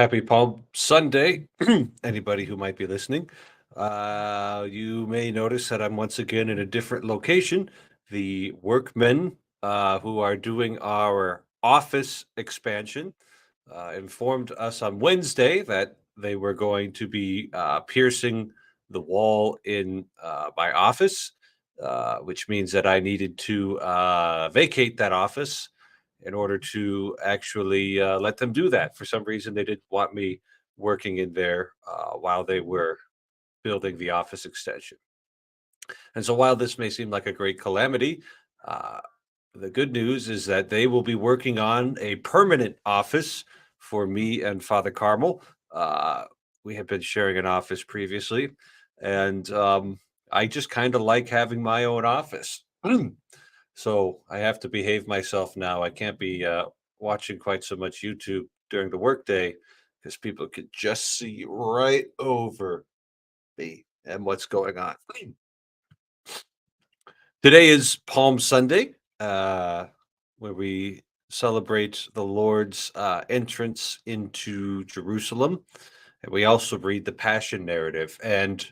Happy Palm Sunday, anybody who might be listening. You may notice that I'm once again in a different location. The workmen who are doing our office expansion informed us on Wednesday that they were going to be piercing the wall in my office, which means that I needed to vacate that office in order to actually let them do that. For some reason, they didn't want me working in there while they were building the office extension. And so, while this may seem like a great calamity, uh, the good news is that they will be working on a permanent office for me and Father Carmel. Uh, we have been sharing an office previously, and I just kind of like having my own office. So I have to behave myself now. I can't be watching quite so much YouTube during the workday because people could just see right over me and what's going on. Today is Palm Sunday, where we celebrate the Lord's entrance into Jerusalem. And we also read the Passion narrative. And,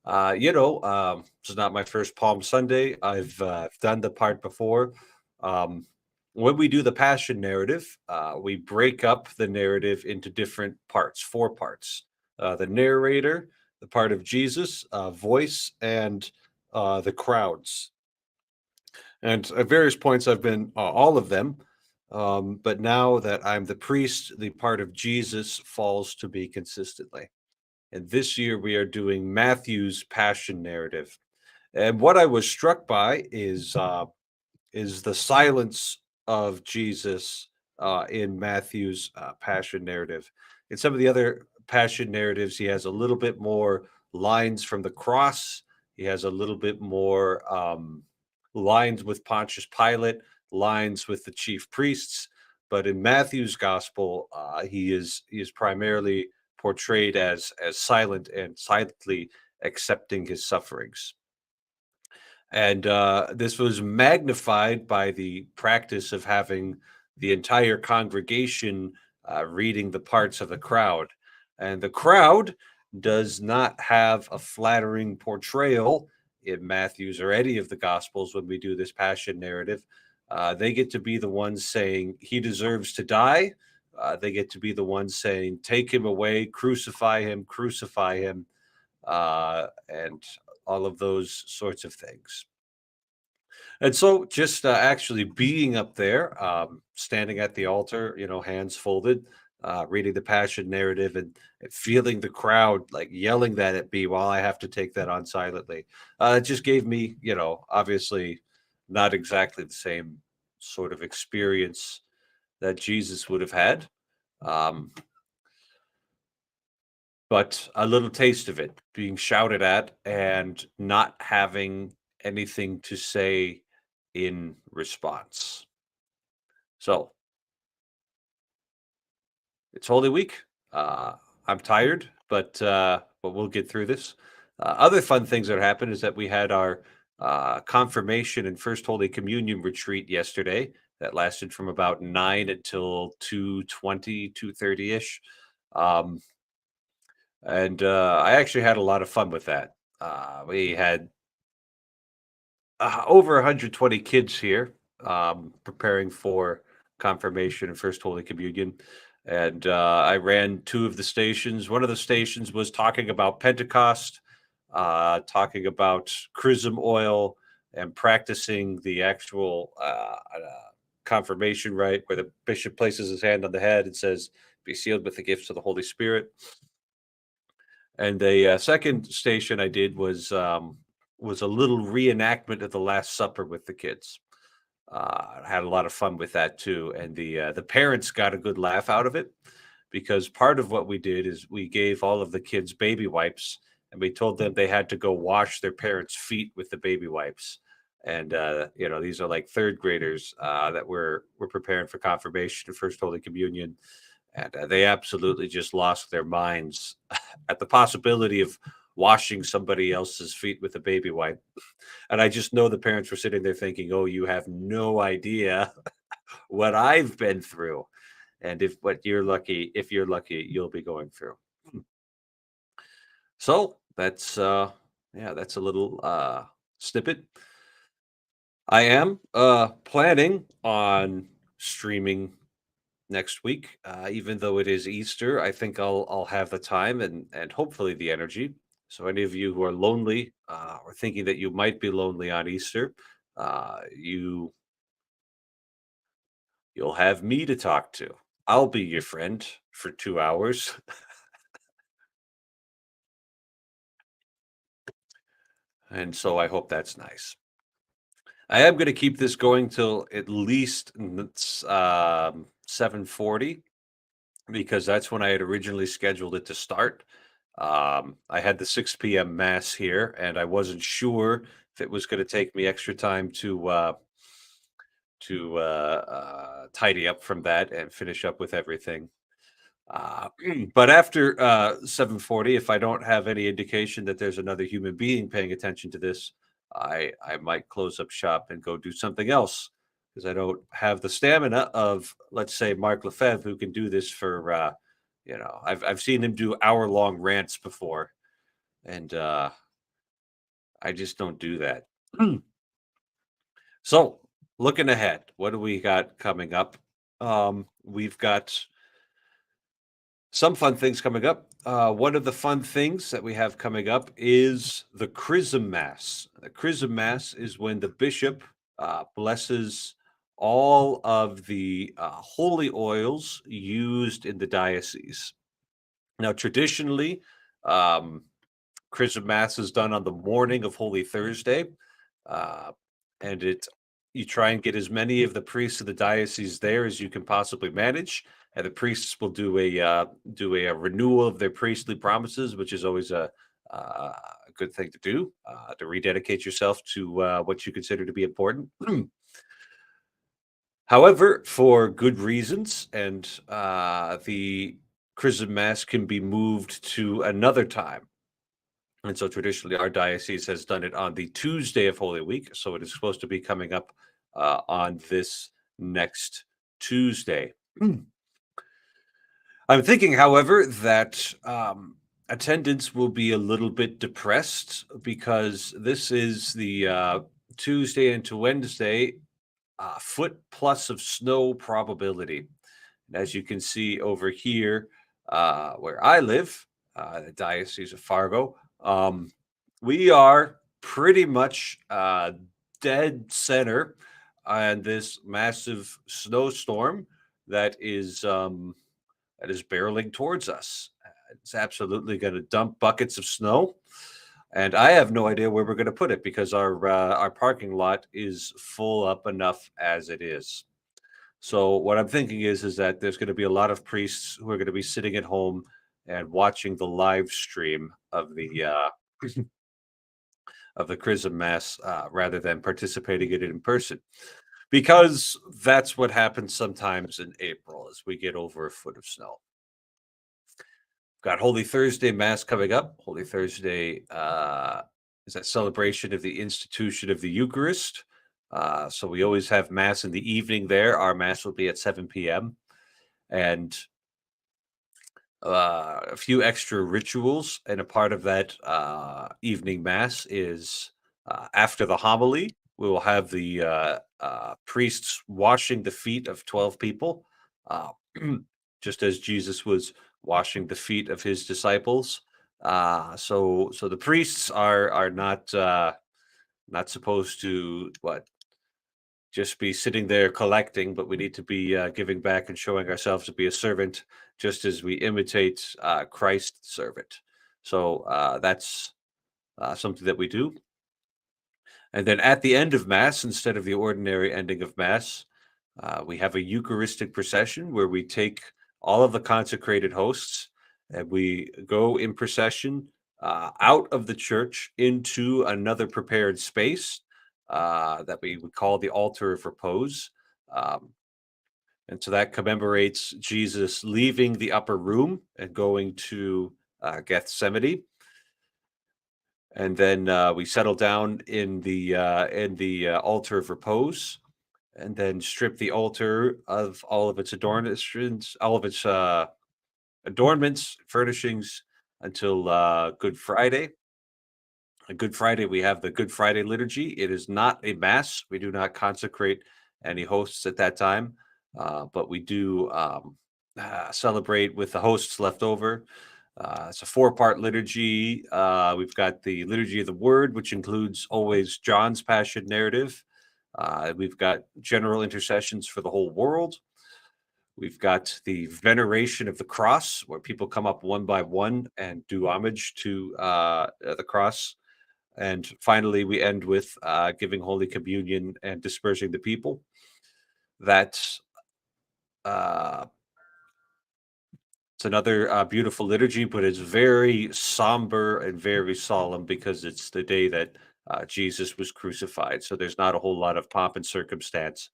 this is not my first Palm Sunday. I've done the part before. Um, when we do the Passion narrative, we break up the narrative into different parts, four parts: the narrator, the part of Jesus, voice, and the crowds. And at various points, I've been all of them. But now that I'm the priest, the part of Jesus falls to me consistently. And this year we are doing Matthew's Passion narrative. And what I was struck by is the silence of Jesus in Matthew's Passion narrative. In some of the other Passion narratives, he has a little bit more lines from the cross. He has a little bit more lines with Pontius Pilate, lines with the chief priests. But in Matthew's gospel, he is primarily portrayed as silent and silently accepting his sufferings. And this was magnified by the practice of having the entire congregation reading the parts of the crowd. And the crowd does not have a flattering portrayal in Matthew's or any of the Gospels when we do this passion narrative. They get to be the ones saying, he deserves to die. They get to be the ones saying, take him away, crucify him, crucify him, and all of those sorts of things. And so just actually being up there, standing at the altar, hands folded, reading the passion narrative and feeling the crowd like yelling that at me while I have to take that on silently. It just gave me, obviously not exactly the same sort of experience that Jesus would have had. Um, but a little taste of it being shouted at and not having anything to say in response. So it's Holy Week. Uh, I'm tired, but we'll get through this. Other fun things that happened is that we had our confirmation and First Holy Communion retreat yesterday. That lasted from about 9 until 2:20, 2:30 ish. Um, and I actually had a lot of fun with that. We had over 120 kids here preparing for confirmation and First Holy Communion. And I ran two of the stations. One of the stations was talking about Pentecost, talking about chrism oil, and practicing the actual confirmation rite, where the bishop places his hand on the head and says, "Be sealed with the gifts of the Holy Spirit." And the second station I did was a little reenactment of the Last Supper with the kids. I had a lot of fun with that too, and the parents got a good laugh out of it because part of what we did is we gave all of the kids baby wipes, and we told them they had to go wash their parents' feet with the baby wipes. And these are like third graders that were preparing for confirmation and First Holy Communion, and they absolutely just lost their minds at the possibility of washing somebody else's feet with a baby wipe. And I just know the parents were sitting there thinking, "Oh, you have no idea what I've been through." and if you're lucky, you'll be going through. So that's yeah, that's a little snippet. I am planning on streaming next week, even though it is Easter. I think I'll have the time and hopefully the energy. So any of you who are lonely or thinking that you might be lonely on Easter, you'll have me to talk to. I'll be your friend for 2 hours, and so I hope that's nice. I am going to keep this going till at least 7:40 because that's when I had originally scheduled it to start. I had the 6 p.m. mass here, and I wasn't sure if it was going to take me extra time to tidy up from that and finish up with everything. But after 7:40, if I don't have any indication that there's another human being paying attention to this, I might close up shop and go do something else because I don't have the stamina of, let's say, Mark Lefebvre, who can do this for I've seen him do hour-long rants before, and I just don't do that. So, looking ahead, what do we got coming up? We've got some fun things coming up. One of the fun things that we have coming up is the Chrism Mass. The Chrism Mass is when the bishop blesses all of the holy oils used in the diocese. Now, traditionally, um, Chrism Mass is done on the morning of Holy Thursday, uh, and it you try and get as many of the priests of the diocese there as you can possibly manage, and the priests will do a renewal of their priestly promises, which is always a good thing to rededicate yourself to what you consider to be important. However, for good reasons, and the Chrism Mass can be moved to another time. And so traditionally, our diocese has done it on the Tuesday of Holy Week. So it is supposed to be coming up on this next Tuesday. I'm thinking, however, that attendance will be a little bit depressed because this is the Tuesday into Wednesday foot plus of snow probability. And as you can see over here, where I live, the Diocese of Fargo, we are pretty much dead center on this massive snowstorm that is barreling towards us. It's absolutely going to dump buckets of snow, and I have no idea where we're going to put it because our parking lot is full up enough as it is. So what I'm thinking is that there's going to be a lot of priests who are going to be sitting at home and watching the live stream of the Chrism Mass rather than participating in it in person, because that's what happens sometimes in April as we get over a foot of snow. Got Holy Thursday Mass coming up. Holy Thursday is that celebration of the institution of the Eucharist. So we always have Mass in the evening there. Our Mass will be at 7 p.m. And a few extra rituals. And a part of that evening Mass is after the homily, we will have the priests washing the feet of 12 people, uh, just as Jesus was washing the feet of his disciples. So the priests are not supposed to just be sitting there collecting, but we need to be giving back and showing ourselves to be a servant, just as we imitate Christ the servant. So that's something that we do. And then at the end of Mass, instead of the ordinary ending of Mass, we have a Eucharistic procession where we take all of the consecrated hosts and we go in procession out of the church into another prepared space that we would call the altar of repose. Um, and so that commemorates Jesus leaving the upper room and going to Gethsemane. And then we settle down in the altar of repose, and then strip the altar of all of its adornments, all of its adornments, furnishings until Good Friday. On Good Friday, we have the Good Friday liturgy. It is not a mass. We do not consecrate any hosts at that time, but we do celebrate with the hosts left over. It's a four-part liturgy. We've got the liturgy of the Word, which includes always John's Passion narrative. We've got general intercessions for the whole world. We've got the veneration of the cross, where people come up one by one and do homage to the cross. And finally, we end with giving Holy Communion and dispersing the people. That's uh, it's another beautiful liturgy, but it's very somber and very solemn because it's the day that Jesus was crucified. So there's not a whole lot of pomp and circumstance.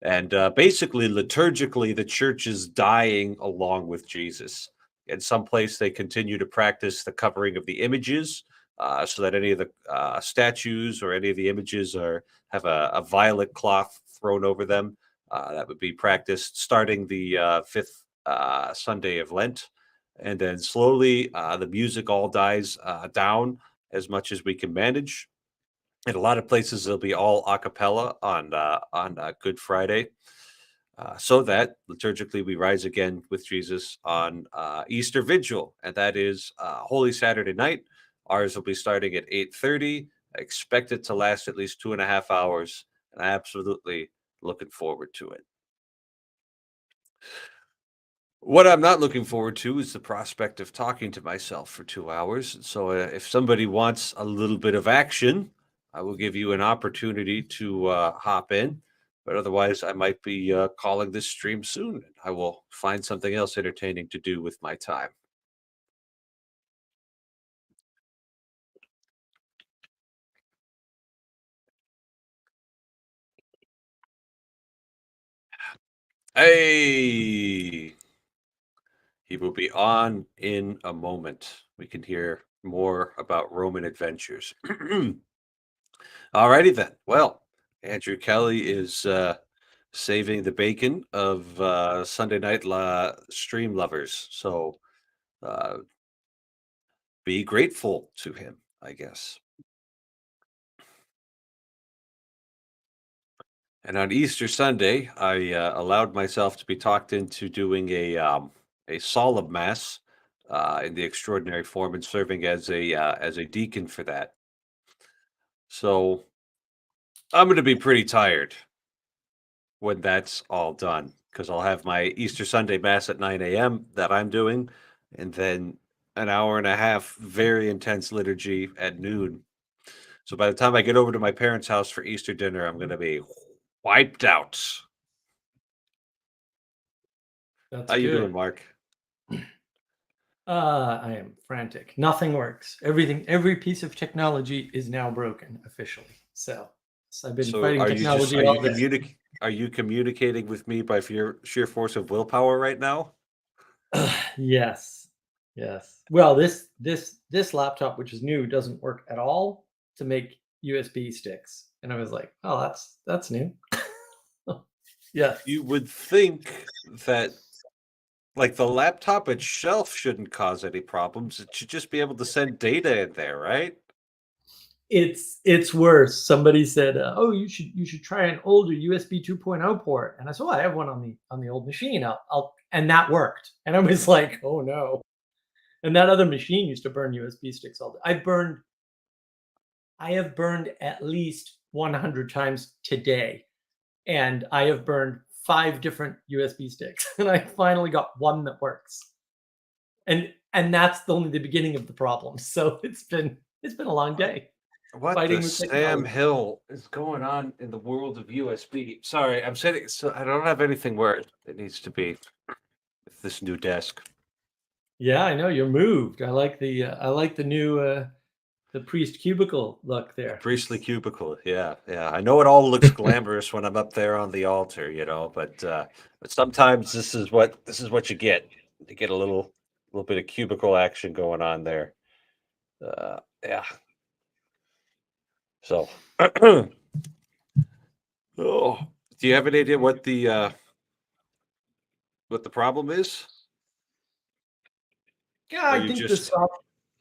And basically, liturgically, the church is dying along with Jesus. In some place, they continue to practice the covering of the images, so that any of the statues or any of the images have a violet cloth thrown over them. That would be practiced starting the fifth Sunday of Lent, and then slowly the music all dies down as much as we can manage. In a lot of places, there'll be all a cappella on Good Friday, so that liturgically we rise again with Jesus on Easter Vigil, and that is Holy Saturday night. Ours will be starting at 8:30. I expect it to last at least 2.5 hours, and I'm absolutely looking forward to it. What I'm not looking forward to is the prospect of talking to myself for 2 hours. So, if somebody wants a little bit of action, I will give you an opportunity to hop in. But otherwise, I might be calling this stream soon. I will find something else entertaining to do with my time. Hey, he will be on in a moment. We can hear more about Roman adventures. Alrighty then. Well, Andrew Kelly is saving the bacon of Sunday night stream lovers. So uh, be grateful to him, I guess. And on Easter Sunday, I allowed myself to be talked into doing a solemn mass in the extraordinary form and serving as a deacon for that. So I'm going to be pretty tired when that's all done because I'll have my Easter Sunday mass at 9 a.m. that I'm doing, and then an hour and a half very intense liturgy at noon. So by the time I get over to my parents' house for Easter dinner, I'm going to be wiped out. That's How you good. doing, Mark? I am frantic. Nothing works. Every piece of technology is now broken officially. So I've been So fighting technology all day. are you communicating with me by sheer force of willpower right now? Yes. Yes. Well, this laptop, which is new, doesn't work at all to make USB sticks. And I was like, oh, that's new. Yeah. You would think that like the laptop itself shouldn't cause any problems. It should just be able to send data in there, right? It's worse. Somebody said, "Oh, you should try an older USB 2.0 port," and I said, "Oh, I have one on the old machine. I'll," and that worked. And I was like, "Oh no!" And that other machine used to burn USB sticks all day. I have burned at least 100 times today, and I have burned 5 different USB sticks, and I finally got one that works. And that's only the beginning of the problem. So it's been a long day What the fighting with Sam technology. Hill is going on in the world of USB? Sorry, I'm sitting. So I don't have anything where it needs to be with this new desk. Yeah, I know you're moved. I like the new the priest cubicle look The there. priestly cubicle. Yeah, yeah. I know it all looks glamorous when I'm up there on the altar, but sometimes this is what you get. You get a little bit of cubicle action going on there. Yeah. So, oh, Do you have any idea what the problem is? Yeah, Or I you think just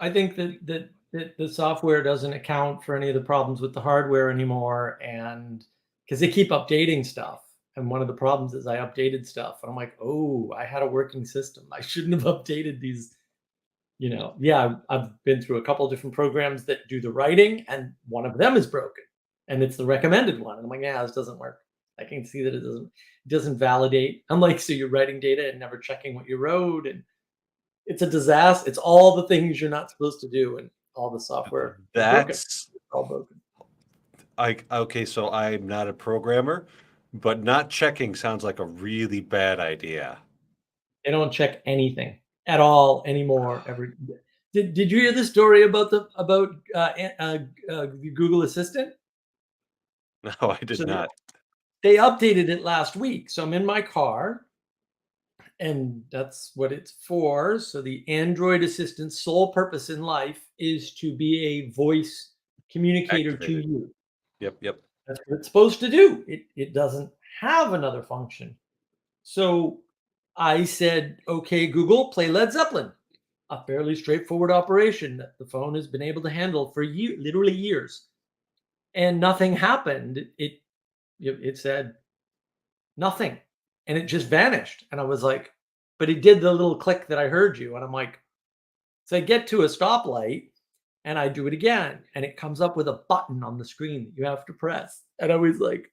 I think that the software doesn't account for any of the problems with the hardware anymore, and because they keep updating stuff. And one of the problems is I updated stuff, and I'm like, oh, I had a working system. I shouldn't have updated these. Yeah, I've been through a couple of different programs that do the writing, and one of them is broken, and it's the recommended one. And I'm like, yeah, this doesn't work. I can see that it doesn't validate. I'm like, so you're writing data and never checking what you wrote, and it's a disaster. It's all the things you're not supposed to do, and all the software is broken. that's It's all broken. okay, so I'm not a programmer, but not checking sounds like a really bad idea. They don't check anything at all anymore. Did you hear the story about the Google Assistant? No, I did So not. they updated it last week. So I'm in my car, and that's what it's for. So the Android Assistant's sole purpose in life is to be a voice communicator to Activated. you. Yep, yep. That's what it's supposed to do. It doesn't have another function. So I said, okay, Google, play Led Zeppelin. A fairly straightforward operation that the phone has been able to handle for literally years. And nothing happened. It said nothing. And it just vanished. And I was like, but it did the little click that I heard you. And I'm like, so I get to a stoplight and I do it again. And it comes up with a button on the screen that you have to press. And I was like,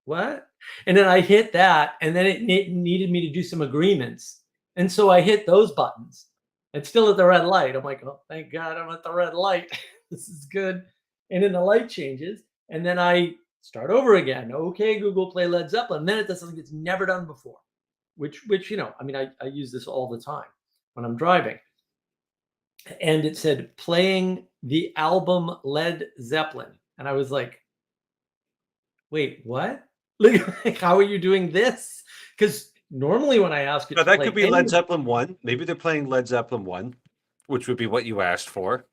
what? And then I hit that, and then it needed me to do some agreements. And so I hit those buttons. It's still at the red light. I'm like, oh, thank God I'm at the red light. This is good. And then the light changes, and then I start over again. Okay, Google, play Led Zeppelin. And then it does something it's never done before, which I mean, I use this all the time when I'm driving. And it said playing the album Led Zeppelin. And I was like, wait, what? Like, how are you doing this? Because normally when I ask it No, to that play could be any, Led Zeppelin 1. Maybe they're playing Led Zeppelin 1, which would be what you asked for.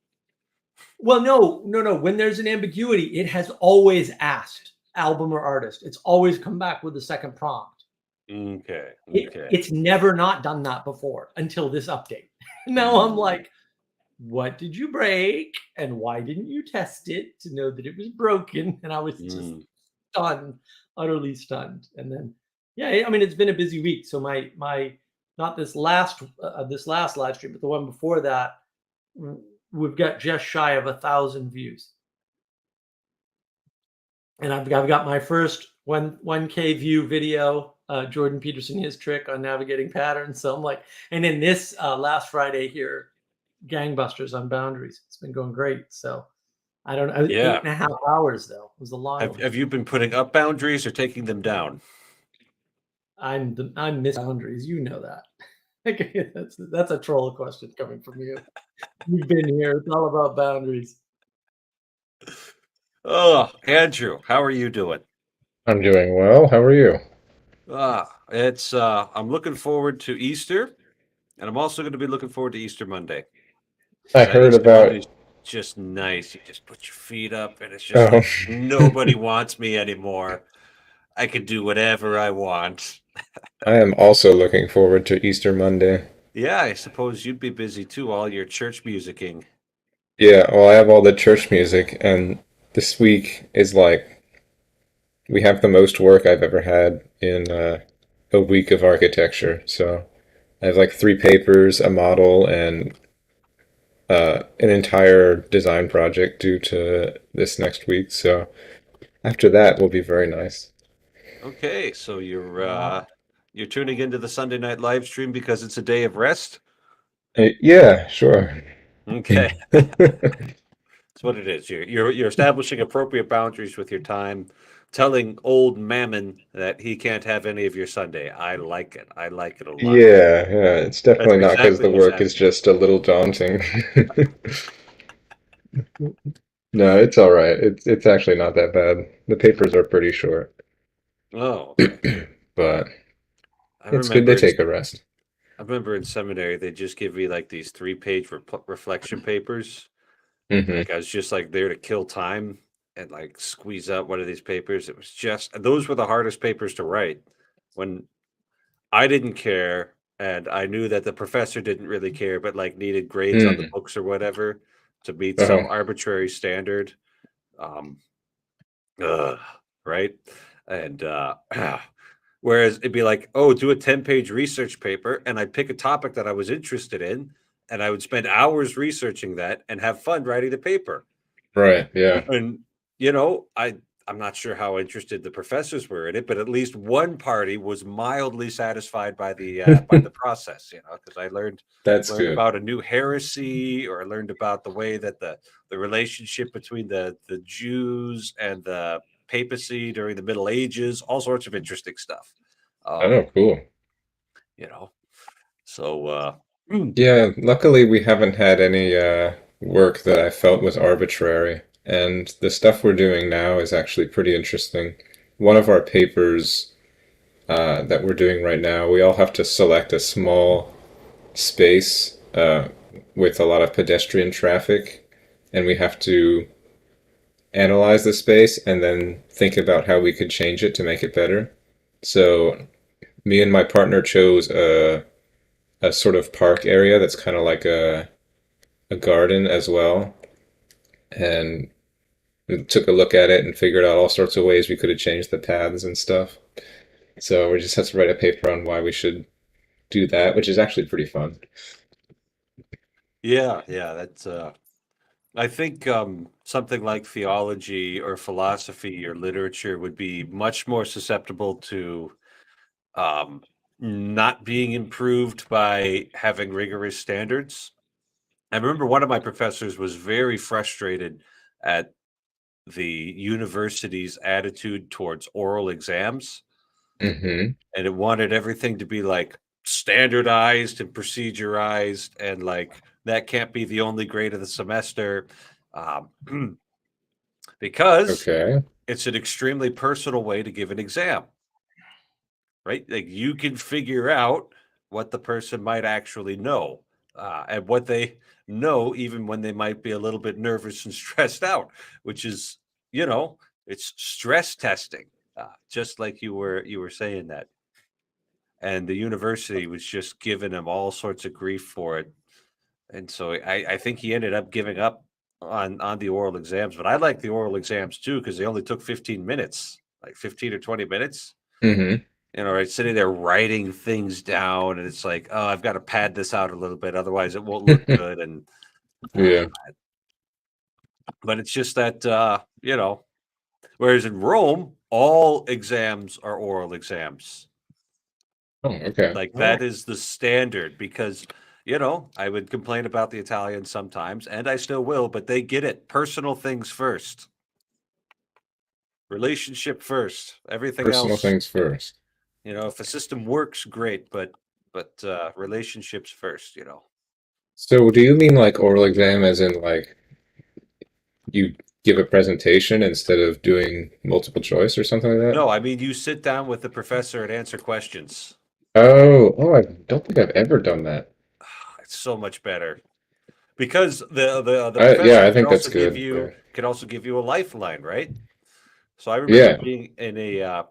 well, no. When there's an ambiguity, it has always asked album or artist. It's always come back with a second prompt. Okay, It, okay. it's never not done that before until this update. Now I'm like, what did you break? And why didn't you test it to know that it was broken? And I was just Mm. stunned, utterly stunned. And then, yeah, I mean, it's been a busy week. So my not this last live stream, but the one before that, we've got just shy of 1,000 views, and I've got my first 1K view video. Jordan Peterson, his trick on navigating patterns. So I'm like, and then this last Friday here, gangbusters on boundaries. It's been going great. So I don't know, Yeah. 8.5 hours though. It was a long one. Have you been putting up boundaries or taking them down? I'm miss boundaries. You know that. Okay, that's a troll question coming from you. You've been here. It's all about boundaries. Oh, Andrew, how are you doing? I'm doing well. How are you? It's I'm looking forward to Easter, and I'm also going to be looking forward to Easter Monday. I That heard Easter Monday's about. just nice. You just put your feet up, and it's just Oh, like nobody wants me anymore. I can do whatever I want. I am also looking forward to Easter Monday. Yeah, I suppose you'd be busy too, all your church musicking. Yeah, well, I have all the church music, and this week is like we have the most work I've ever had in a week of architecture. So I have like three papers, a model, and an entire design project due to this next week. So after that will be very nice. Okay, so Wow. you're tuning into the Sunday night live stream because it's a day of rest? Yeah, sure. Okay. That's what it is. You're establishing appropriate boundaries with your time, telling old Mammon that he can't have any of your Sunday. I like it. I like it a lot. Yeah, it's That's definitely not because exactly the work is just a little daunting. No, it's all right. It's actually not that bad. The papers are pretty short, Oh, okay. but I it's good remember to in take a rest. I remember in seminary they just give me like these 3-page reflection papers. Hmm. Like I was just like there to kill time. and like squeeze out one of these papers. It was just those were the hardest papers to write when I didn't care and I knew that the professor didn't really care, but like needed grades on the Mm. books or whatever to meet some Uh-huh. arbitrary standard. Um, ugh, right? And whereas it'd be like, oh, do a 10-page research paper, and I'd pick a topic that I was interested in, and I would spend hours researching that and have fun writing the paper. Right. Yeah. And you know, I'm not sure how interested the professors were in it, but at least one party was mildly satisfied by the process, you know, because I That's learned good. about a new heresy, or I learned about the way that the relationship between the Jews and the papacy during the Middle Ages, all sorts of interesting stuff. Oh, cool. You know, so Yeah, luckily we haven't had any work that I felt was arbitrary, and the stuff we're doing now is actually pretty interesting. One of our papers that we're doing right now, we all have to select a small space with a lot of pedestrian traffic, and we have to analyze the space and then think about how we could change it to make it better. So me and my partner chose a sort of park area that's kind of like a garden as well, and we took a look at it and figured out all sorts of ways we could have changed the paths and stuff. So we just have to write a paper on why we should do that, which is actually pretty fun. yeah, that's I think something like theology or philosophy or literature would be much more susceptible to um, not being improved by having rigorous standards. I remember one of my professors was very frustrated at the university's attitude towards oral exams, Hmm. and it wanted everything to be like standardized and procedurized, and like that can't be the only grade of the semester. Um, because Okay. it's an extremely personal way to give an exam, right? Like you can figure out what the person might actually know, and what they know, even when they might be a little bit nervous and stressed out, which is, you know, it's stress testing, just like you were saying that. And the university was just giving him all sorts of grief for it. And so I think he ended up giving up on the oral exams, but I like the oral exams too because they only took 15 minutes, like 15 or 20 minutes. Hmm. You know, right, sitting there writing things down, and it's like, oh, I've got to pad this out a little bit, otherwise it won't look good. And Yeah. but it's just that you know, whereas in Rome, all exams are oral exams. Oh, okay. Like Oh, that is the standard because you know, I would complain about the Italians sometimes, and I still will, but they get it. Personal things first, relationship first, everything Personal else. things first. You know, if a system works, great, but relationships first. You know. So do you mean like oral exam as in like you give a presentation instead of doing multiple choice or something like that? No, I mean you sit down with the professor and answer questions. Oh, I don't think I've ever done that. It's so much better because the Yeah, professor I think that's good. Yeah. could also give you a lifeline, right? So I remember Yeah. being in a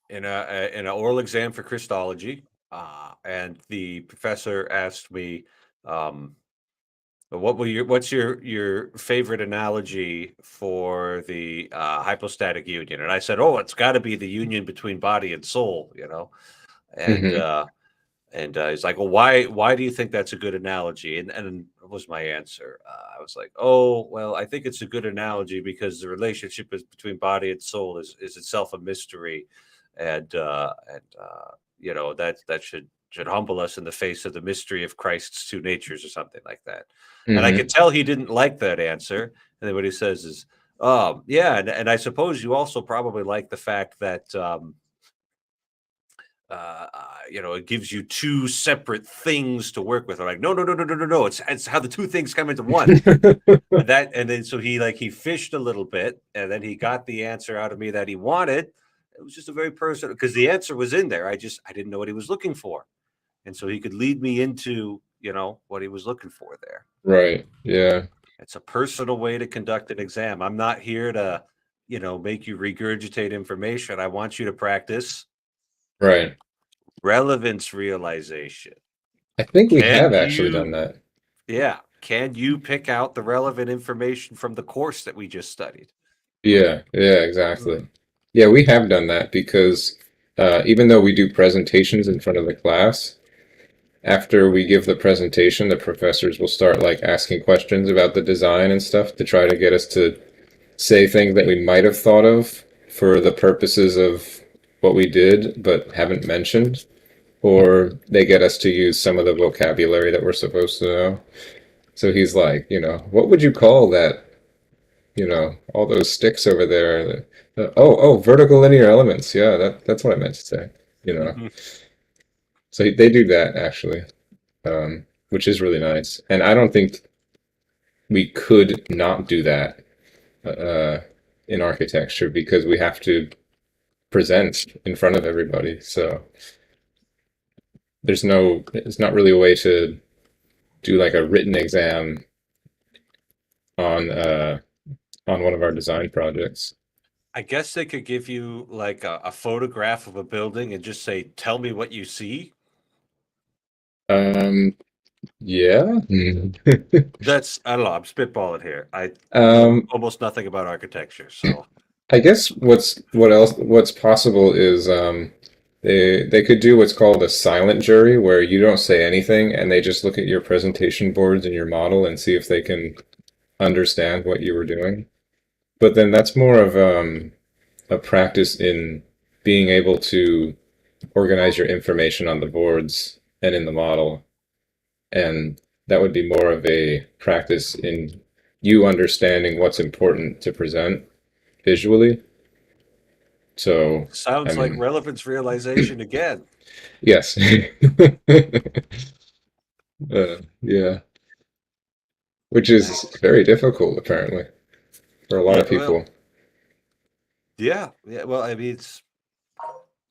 in an oral exam for Christology, and the professor asked me, um, what's your favorite analogy for the hypostatic union? And I said, oh, it's got to be the union between body and soul, you know. And Hmm. he's like, well, why do you think that's a good analogy? And what was my answer? I was like, oh, well, I think it's a good analogy because the relationship is between body and soul is itself a mystery, and you know that should humble us in the face of the mystery of Christ's two natures or something like that. And I Hmm. could tell he didn't like that answer. And then what he says is, yeah, and I suppose you also probably like the fact that you know, it gives you two separate things to work with. I'm like, no. It's how the two things come into one. And then so he fished a little bit, and then he got the answer out of me that he wanted. It was just a very personal because the answer was in there. I didn't know what he was looking for, and so he could lead me into what he was looking for there. Right. Yeah. It's a personal way to conduct an exam. I'm not here to, make you regurgitate information. I want you to practice Right. relevance realization. I think we Can have actually done you, that. yeah, can you pick out the relevant information from the course that we just studied? Yeah, exactly. Yeah, we have done that because even though we do presentations in front of the class, after we give the presentation, the professors will start like asking questions about the design and stuff to try to get us to say things that we might have thought of for the purposes of what we did but haven't mentioned, or they get us to use some of the vocabulary that we're supposed to know. So he's like, what would you call that? All those sticks over there. Vertical linear elements. Yeah, that's what I meant to say. Mhm. So they do that actually, which is really nice. And I don't think we could not do that in architecture because we have to present in front of everybody. So it's not really a way to do like a written exam on one of our design projects. I guess they could give you like a photograph of a building and just say, "Tell me what you see." Um, yeah. I don't know. I'm spitballing here. I know Um, almost nothing about architecture, so I guess what's possible is they could do what's called a silent jury where you don't say anything and they just look at your presentation boards and your model and see if they can understand what you were doing. But then that's more of a practice in being able to organize your information on the boards and in the model. And that would be more of a practice in you understanding what's important to present visually. So, I sounds like mean, relevance realization again. yes. Yeah, which is very difficult apparently for a lot Yeah, of well, people. yeah, yeah. Well, I mean,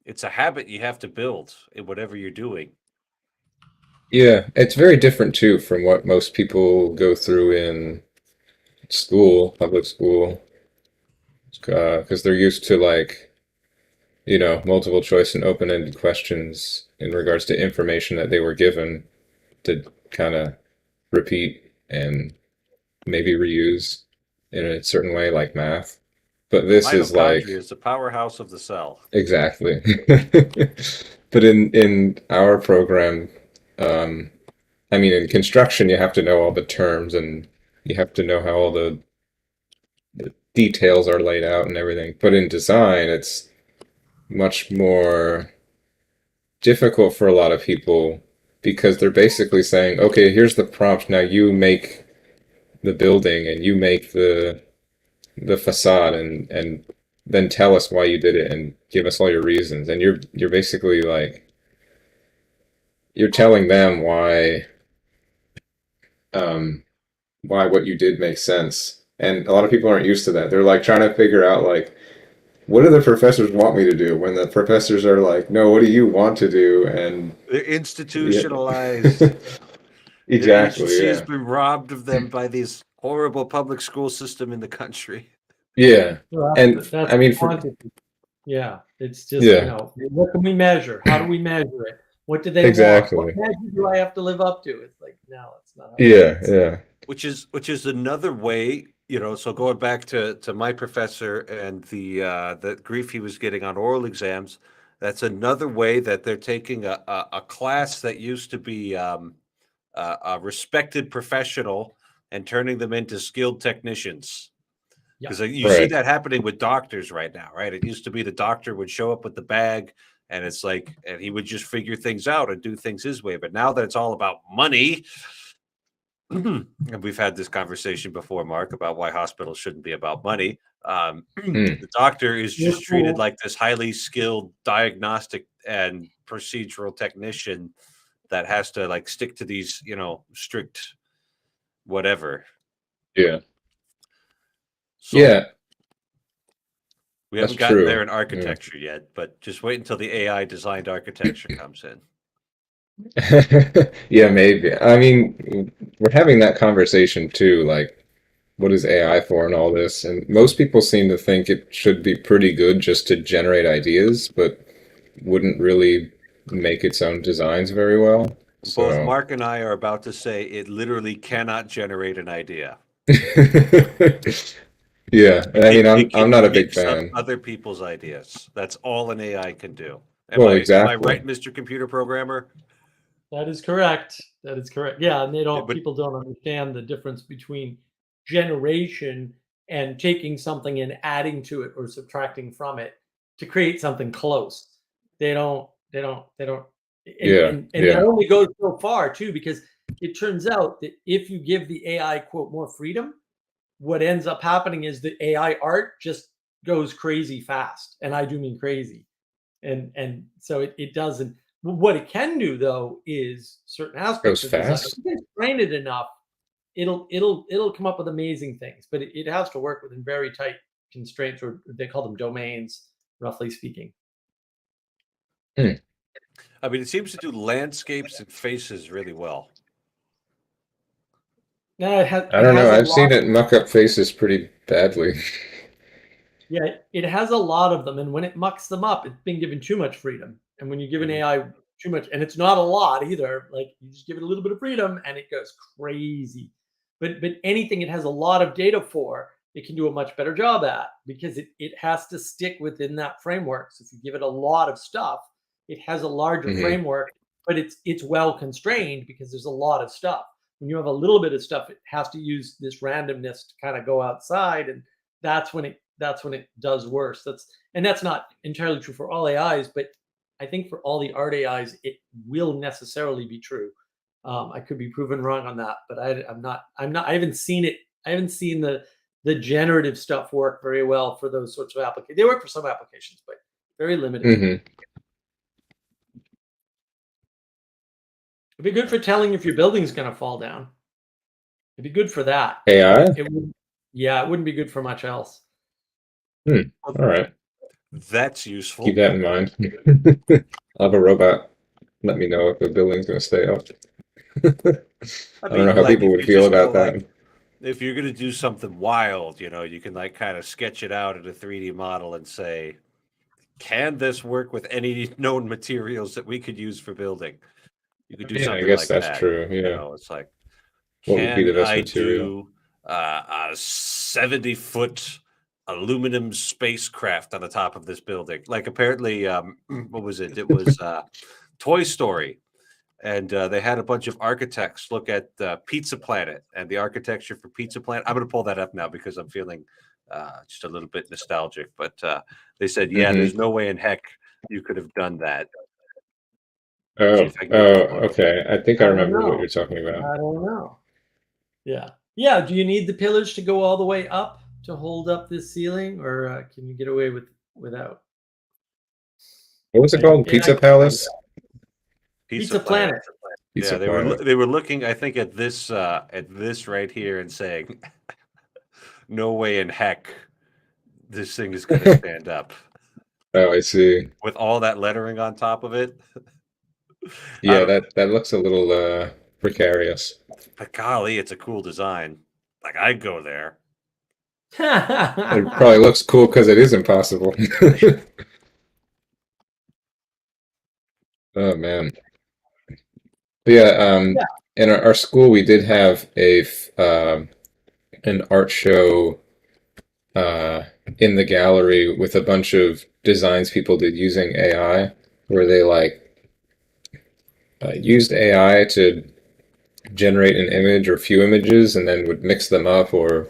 it's a habit you have to build in whatever you're doing. Yeah, it's very different too from what most people go through in school, public school, because they're used to like, multiple choice and open-ended questions in regards to information that they were given to kind of repeat and maybe reuse in a certain way, like math. But this is Mitochondria like is the powerhouse of the cell. exactly. But in our program, um, I mean, in construction, you have to know all the terms and you have to know how all the details are laid out and everything. But in design, it's much more difficult for a lot of people because they're basically saying, okay, here's the prompt. Now you make the building and you make the facade and then tell us why you did it and give us all your reasons. And you're basically like you're telling them why what you did makes sense. And a lot of people aren't used to that. They're like trying to figure out like what do the professors want me to do when the professors are like, no, what do you want to do? And They're yeah. institutionalized. Their Exactly, agency has yeah. been robbed of them by this horrible public school system in the country. Yeah. So And that's I mean for quantity. Yeah, it's just, yeah, what can we measure? How do we measure it? What do they want? What exactly. measure do I have to live up to? It's like, no, it's not how it Yeah, works. yeah. Which is another way, so going back to my professor and the grief he was getting on oral exams, that's another way that they're taking a class that used to be a respected professional and turning them into skilled technicians. Yeah. Because you see Right. that happening with doctors right now, right? It used to be the doctor would show up with the bag and it's like, and he would just figure things out and do things his way. But now that it's all about money, and we've had this conversation before, Mark, about why hospitals shouldn't be about money. Mm, The doctor is You're just treated cool. like this highly skilled diagnostic and procedural technician that has to like stick to these, strict whatever. yeah. So Yeah, we that's haven't gotten there true. in Yeah. architecture yet, but just wait until the AI designed architecture comes in. Yeah, maybe. I mean, we're having that conversation too. Like, what is AI for and all this. And most people seem to think it should be pretty good just to generate ideas, but wouldn't really make its own designs very well. Both So Mark and I are about to say it literally cannot generate an idea. yeah, I mean, It I'm can not a big mix up fan. other people's ideas. That's all an AI can do. Well, Am I exactly. right, Mr. Computer Programmer? That is correct. That is correct. Yeah, and But people don't understand the difference between generation and taking something and adding to it or subtracting from it to create something close. They don't Yeah, and that yeah. only goes so far too, because it turns out that if you give the AI quote more freedom, what ends up happening is the AI art just goes crazy fast. And I do mean crazy. And so it doesn't. What it can do though is certain Goes aspects of design. If fast. you can train it enough, it'll come up with amazing things. But it has to work within very tight constraints, or they call them domains, roughly speaking. Hmm. I mean, it seems to do landscapes and faces really well. Now I it don't know. has a I've seen lot. it muck up faces pretty badly. Yeah, it has a lot of them, and when it mucks them up, it's been given too much freedom. And when you give an Mhm. AI too much, and it's not a lot either, like you just give it a little bit of freedom, and it goes crazy. But anything it has a lot of data for, it can do a much better job at, because it has to stick within that framework. So if you give it a lot of stuff, it has a larger Hmm. framework, but it's well constrained because there's a lot of stuff. When you have a little bit of stuff, it has to use this randomness to kind of go outside, and that's when it does worse. That's not entirely true for all AIs, but I think for all the art AIs, it will necessarily be true. I could be proven wrong on that, but I'm not. I'm not. I haven't seen it. I haven't seen the generative stuff work very well for those sorts of applications. They work for some applications, but very limited. Hmm. It'd be good for telling if your building's going to fall down. It'd be good for that, but AI? it wouldn't. Yeah, it wouldn't be good for much else. Hmm. All right. That's Keep useful. that in mind. I'll have a robot let me know if the building's going to stay up. I I don't know mean, how like people if would you feel just go about like, that. if you're gonna do something wild, you can like kind of sketch it out in a 3D model and say, can this work with any known materials that we could use for building? You could do Yeah, I something guess like that's that. true. Yeah. It's like, What would be the can best I material? do a 70-foot aluminum spacecraft on the top of this building? Like apparently, what was it? It was Toy Story. And they had a bunch of architects look at Pizza Planet and the architecture for Pizza Planet. I'm going to pull that up now because I'm feeling just a little bit nostalgic. But they said, yeah, Hmm. there's no way in heck you could have done that. See Oh, if I can oh, get the photo. okay. I think I I don't remember what know. you're talking about. I don't know. Yeah. Yeah. Do you need the pillars to go all the way up to hold up this ceiling, or can you get away without? What was it Right? called? Pizza Palace? Pizza Pizza Planet. Planet. Pizza Yeah, Planet. they were looking, I think, at this right here and saying, no way in heck this thing is going to stand up Oh, I see. with all that lettering on top of it. I Yeah, don't. that looks a little precarious. But golly, it's a cool design. Like I'd go there. It probably looks cool because it is impossible. Oh man. But yeah, Yeah. in our school we did have an art show uh in the gallery with a bunch of designs people did using AI, where they like used AI to generate an image or a few images and then would mix them up, or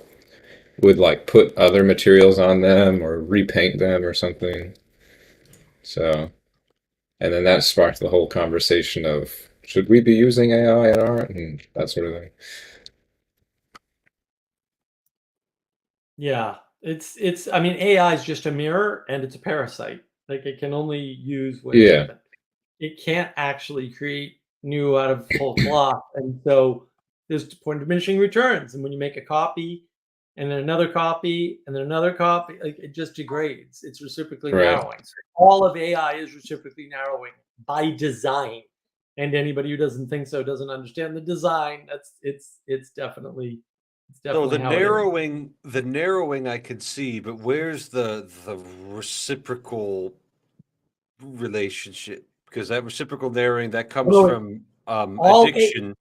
would like put other materials on them or repaint them or something. So, and then that sparked the whole conversation of should we be using AI in art and that sort of thing. Yeah. It's I mean, AI is just a mirror and it's a parasite. Like it can only use what it's Yeah, given. It can't actually create new out of whole cloth. And so there's the point of diminishing returns. And when you make a copy and then another copy and then another copy, like it just degrades. It's reciprocally right. narrowing. So all of AI is reciprocally narrowing by design. And anybody who doesn't think so doesn't understand the design. It's definitely It's So definitely how it is. the narrowing I could see, but where's the reciprocal relationship? Because that reciprocal narrowing that comes No, from all A, addiction.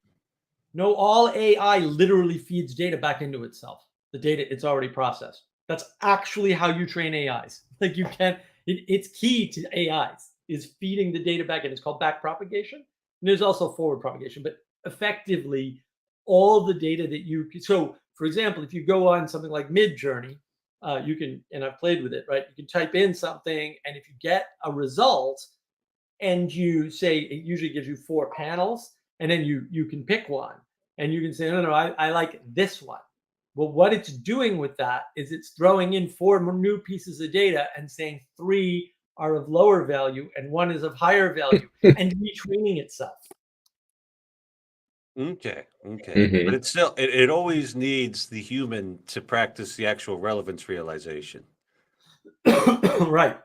no, all AI literally feeds data back into itself. The data it's already processed. That's actually how you train AIs. Like you can't. It's key to AIs is feeding the data back in. It's called back propagation. And there's also forward propagation, but effectively, all the data that you so for example, if you go on something like Midjourney, you can, and I've played with it, right? You can type in something, and if you get a result, and you say it usually gives you 4 panels, and then you can pick one, and you can say no, I like this one. Well, what it's doing with that is it's throwing in 4 new pieces of data and saying 3 are of lower value and 1 is of higher value, and retraining itself. Okay, okay, but Hmm. it's still it always needs the human to practice the actual relevance realization. Right.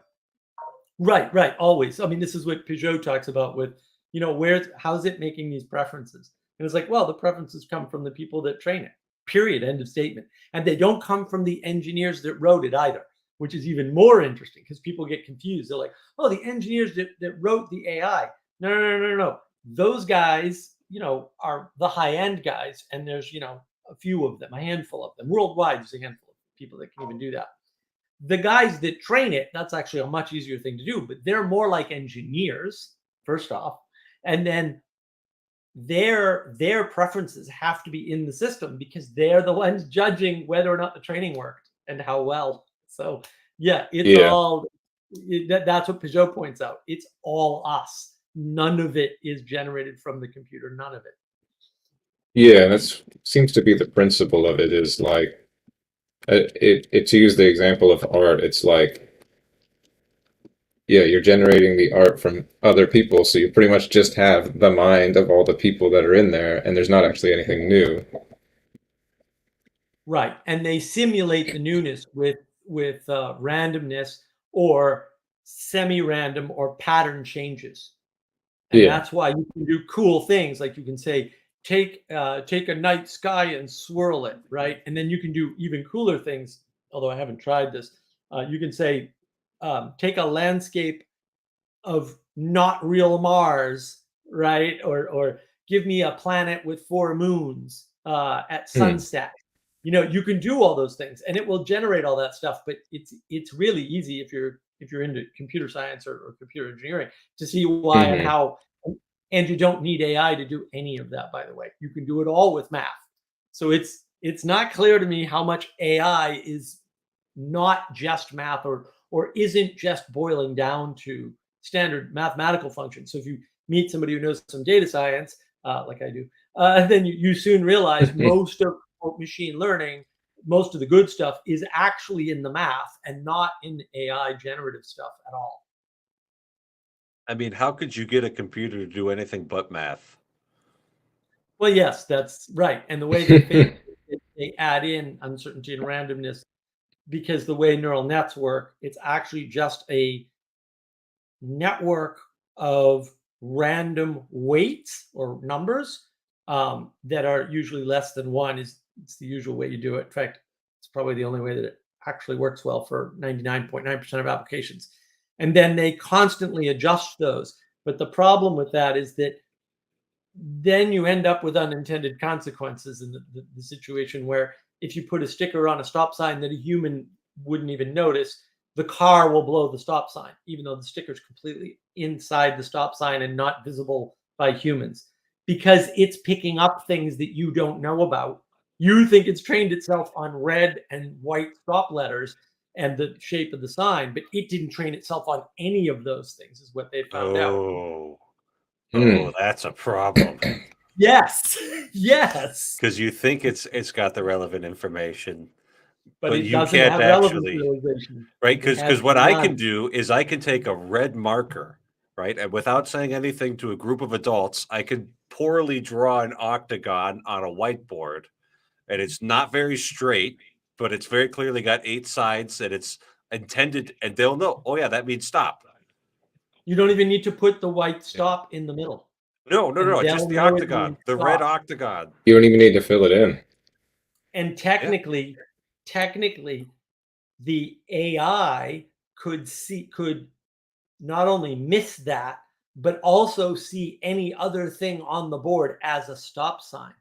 Right. Always. I mean, this is what Peugeot talks about with, where's how's it making these preferences? And it's like, well, the preferences come from the people that train it. Period. End of statement. And they don't come from the engineers that wrote it either, which is even more interesting because people get confused. They're like, oh, the engineers that wrote the AI. No. Those guys, are the high-end guys, and there's, a few of them, a handful of them. Worldwide, there's a handful of people that can even do that. The guys that train it, that's actually a much easier thing to do, but they're more like engineers, first off. And then their preferences have to be in the system because they're the ones judging whether or not the training worked and how well. So yeah, it's Yeah. all that's what Peugeot points out. It's all us. None of it is generated from the computer. None of it. Yeah, that's seems to be the principle of it is like it to use the example of art, it's like yeah, you're generating the art from other people, so you pretty much just have the mind of all the people that are in there, and there's not actually anything new. Right, and they simulate the newness with randomness or semi-random or pattern changes, and Yeah. that's why you can do cool things like you can say, take a night sky and swirl it, right? And then you can do even cooler things. Although I haven't tried this, you can say, take a landscape of not real Mars, right? Or give me a planet with 4 moons at Hmm. sunset. You can do all those things, and it will generate all that stuff. But it's really easy if you're into computer science or computer engineering to see why and Hmm. how. And you don't need AI to do any of that, by the way. You can do it all with math. So it's not clear to me how much AI is not just math or isn't just boiling down to standard mathematical functions. So if you meet somebody who knows some data science, like I do, then you soon realize most of machine learning, most of the good stuff is actually in the math and not in the AI generative stuff at all. I mean, how could you get a computer to do anything but math? Well, yes, that's right. And the way they fake it, they add in uncertainty and randomness because the way neural nets work, it's actually just a network of random weights or numbers that are usually less than 1 is it's the usual way you do it. In fact, it's probably the only way that it actually works well for 99.9% of applications. And then they constantly adjust those. But the problem with that is that then you end up with unintended consequences in the situation where if you put a sticker on a stop sign that a human wouldn't even notice, the car will blow the stop sign, even though the sticker is completely inside the stop sign and not visible by humans, because it's picking up things that you don't know about. You think it's trained itself on red and white stop letters and the shape of the sign, but it didn't train itself on any of those things, is what they found out. Oh, oh, Hmm. that's a problem. Yes, yes, Because you think it's got the relevant information, but but it you doesn't can't have relevance actually, realization. right? It Because has what I can none. do is I can take a red marker, right, and without saying anything to a group of adults, I could poorly draw an octagon on a whiteboard, and it's not very straight, but it's very clearly got 8 sides, and it's intended, and they'll know. Oh yeah, that means stop. You don't even need to put the white Yeah. stop in the middle, No, no, and no, just they'll the know it octagon, means the red stop. octagon. You don't even need to fill it in. And technically, the AI could not only miss that, but also see any other thing on the board as a stop sign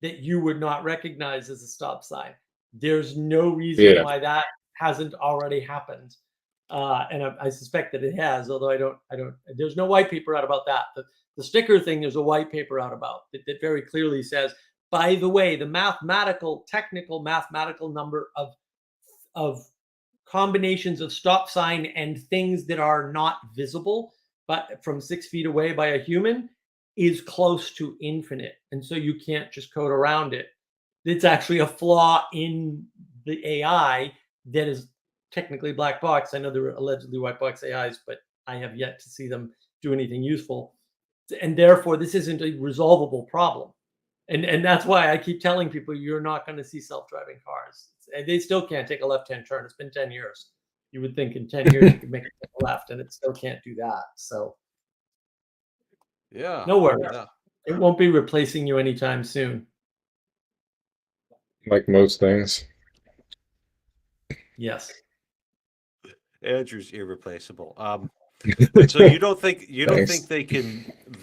that you would not recognize as a stop sign. There's no reason Yeah. why that hasn't already happened. And I suspect that it has, although I don't, there's no white paper out about that. The sticker thing, there's a white paper out about that very clearly says, by the way, the technical mathematical number of combinations of stop sign and things that are not visible, but from 6 feet away by a human, is close to infinite. And so you can't just code around it. It's actually a flaw in the AI that is technically black box. I know there are allegedly white box AIs, but I have yet to see them do anything useful. And therefore, this isn't a resolvable problem. And that's why I keep telling people you're not going to see self-driving cars. They still can't take a left-hand turn. It's been 10 years. You would think in 10 years you could make it to the left, and it still can't do that. So Yeah. no worries. Yeah. It won't be replacing you anytime soon. Like most things. Yes. Andrew's irreplaceable. So you don't think Thanks.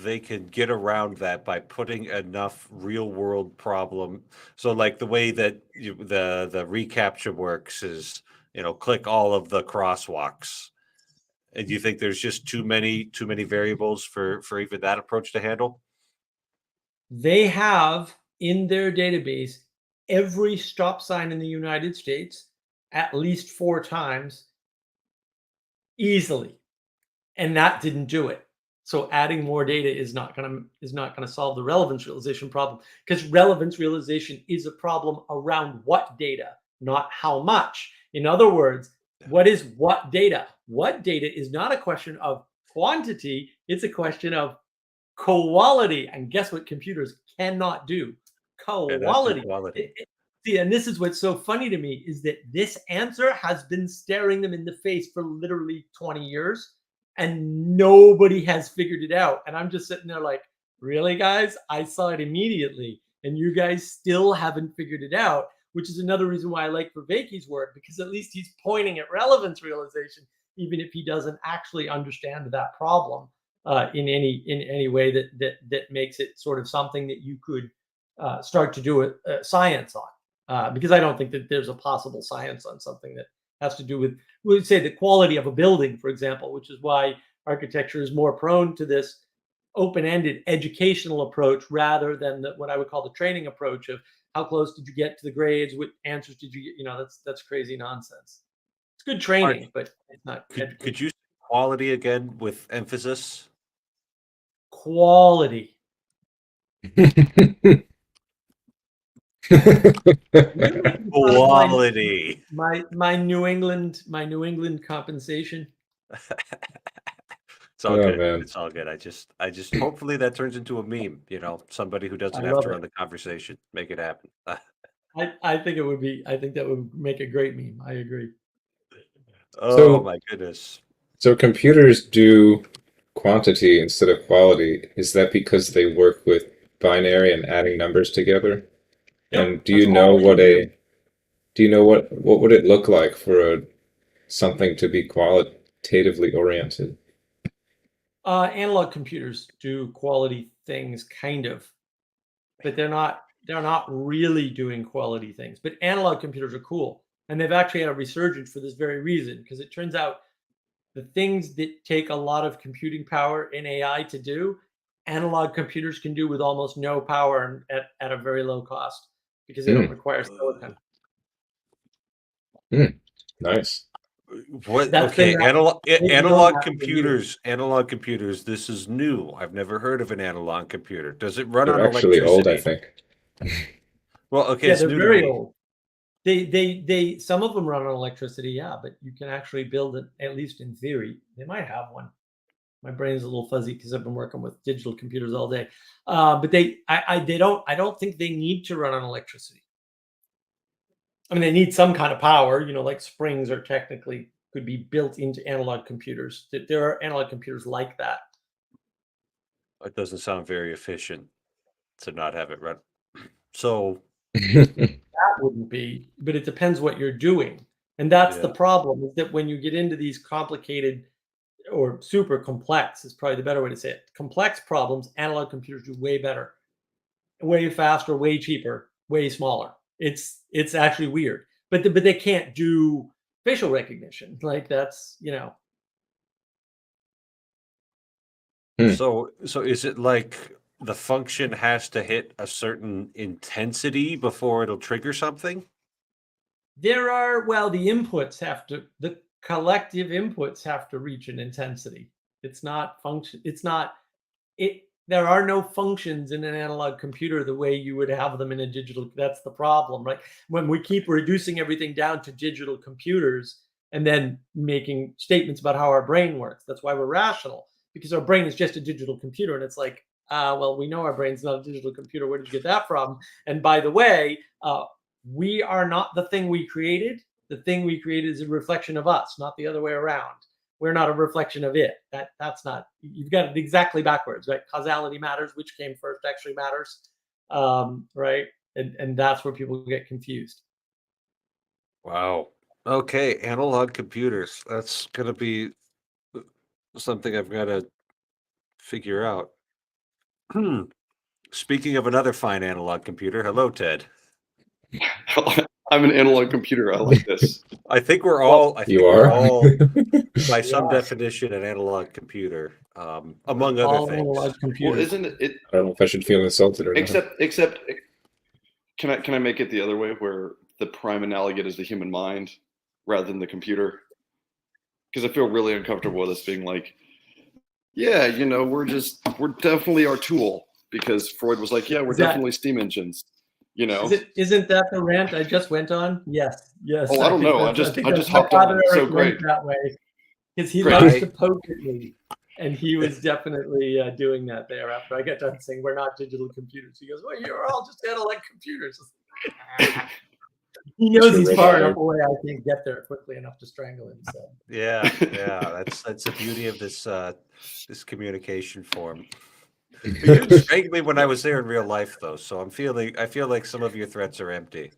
they can get around that by putting enough real world problem? So like the way that the reCAPTCHA works is, click all of the crosswalks. And do you think there's just too many variables for even that approach to handle? They have in their database every stop sign in the United States at least 4 times easily. And that didn't do it. So adding more data is not going to solve the relevance realization problem, because relevance realization is a problem around what data, not how much. In other words, what is what data? What data is not a question of quantity, it's a question of quality. And guess what computers cannot do? And that's the Quality. quality. See, and this is what's so funny to me is that this answer has been staring them in the face for literally 20 years. And nobody has figured it out. And I'm just sitting there like, really, guys? I saw it immediately. And you guys still haven't figured it out, which is another reason why I like Vervaeke's work, because at least he's pointing at relevance realization, even if he doesn't actually understand that problem in any way that makes it sort of something that you could start to do science on. Because I don't think that there's a possible science on something that has to do with, we would say, the quality of a building, for example, which is why architecture is more prone to this open-ended educational approach rather than what I would call the training approach of how close did you get to the grades, what answers did you get? That's crazy nonsense. It's good training, but it's not. Could you say quality again with emphasis? Quality. Quality. My New England compensation. It's all Oh, good. man. It's all good. I just hopefully that turns into a meme, somebody who doesn't I have love to it. run the conversation. Make it happen. I think that would make a great meme. I agree. Oh So- my goodness. So computers do quantity instead of quality. Is that because they work with binary and adding numbers together? Yep, And do that's you know all what they what would it look like for something to be qualitatively oriented? Analog computers do quality things, kind of, but they're not really doing quality things. But analog computers are cool, and they've actually had a resurgence for this very reason, because it turns out the things that take a lot of computing power in AI to do, analog computers can do with almost no power and at a very low cost, because they don't require silicon. Nice. What? That's Okay, been- analog they've known analog that for computers. Analog computers. This is new. I've never heard of an analog computer. Does it run on They're actually electricity? old, I think. Well, okay, Yeah, it's they're new to very me. old. They some of them run on electricity, yeah, but you can actually build it, at least in theory. They might have one. My brain's a little fuzzy because I've been working with digital computers all day. But I don't think they need to run on electricity. I mean, they need some kind of power, like springs are technically could be built into analog computers. There are analog computers like that. It doesn't sound very efficient to not have it run. So that wouldn't be, but it depends what you're doing. And that's the Yeah. problem, is that when you get into these complicated or super complex is probably the better way to say it. Complex problems, analog computers do way better, way faster, way cheaper, way smaller. It's actually weird, but but they can't do facial recognition. Like that's So is it like the function has to hit a certain intensity before it'll trigger something? there are the inputs have to the collective inputs have to reach an intensity. It's not function. It's not it. There are no functions in an analog computer the way you would have them in a digital. That's the problem, right? When we keep reducing everything down to digital computers and then making statements about how our brain works. That's why we're rational, because our brain is just a digital computer. And it's like, well, we know our brain's not a digital computer. Where did you get that from? And by the way, we are not the thing we created. The thing we created is a reflection of us, not the other way around. We're not a reflection of it. That's not. You've got it exactly backwards, right? Causality matters. Which came first actually matters, right? And that's where people get confused. Wow. Okay, analog computers. That's gonna be something I've got to figure out. Hmm. Speaking of another fine analog computer, hello, Ted. I'm an analog computer. I like this. I think we're all. I think You we're are? all, by some Yeah. definition, an analog computer, among other All things. analog Well, computers. isn't it? I don't know if I should feel insulted or not. Except, can I make it the other way, where the prime analogate is the human mind rather than the computer? Because I feel really uncomfortable with us being like, yeah, we're definitely our tool, because Freud was like, yeah, we're Is that- definitely steam engines. Isn't that the rant I just went on? Yes. Oh, I don't know. I just hopped on. So great. That way, because he Great. loves to poke at me, and he was definitely doing that there. After I got done saying we're not digital computers, he goes, "Well, you're all just analog computers." He knows he's far enough away. I can't get there quickly enough to strangle him. So Yeah, that's the beauty of this this communication form. You didn't strangle me when I was there in real life, though, so I feel like some of your threats are empty.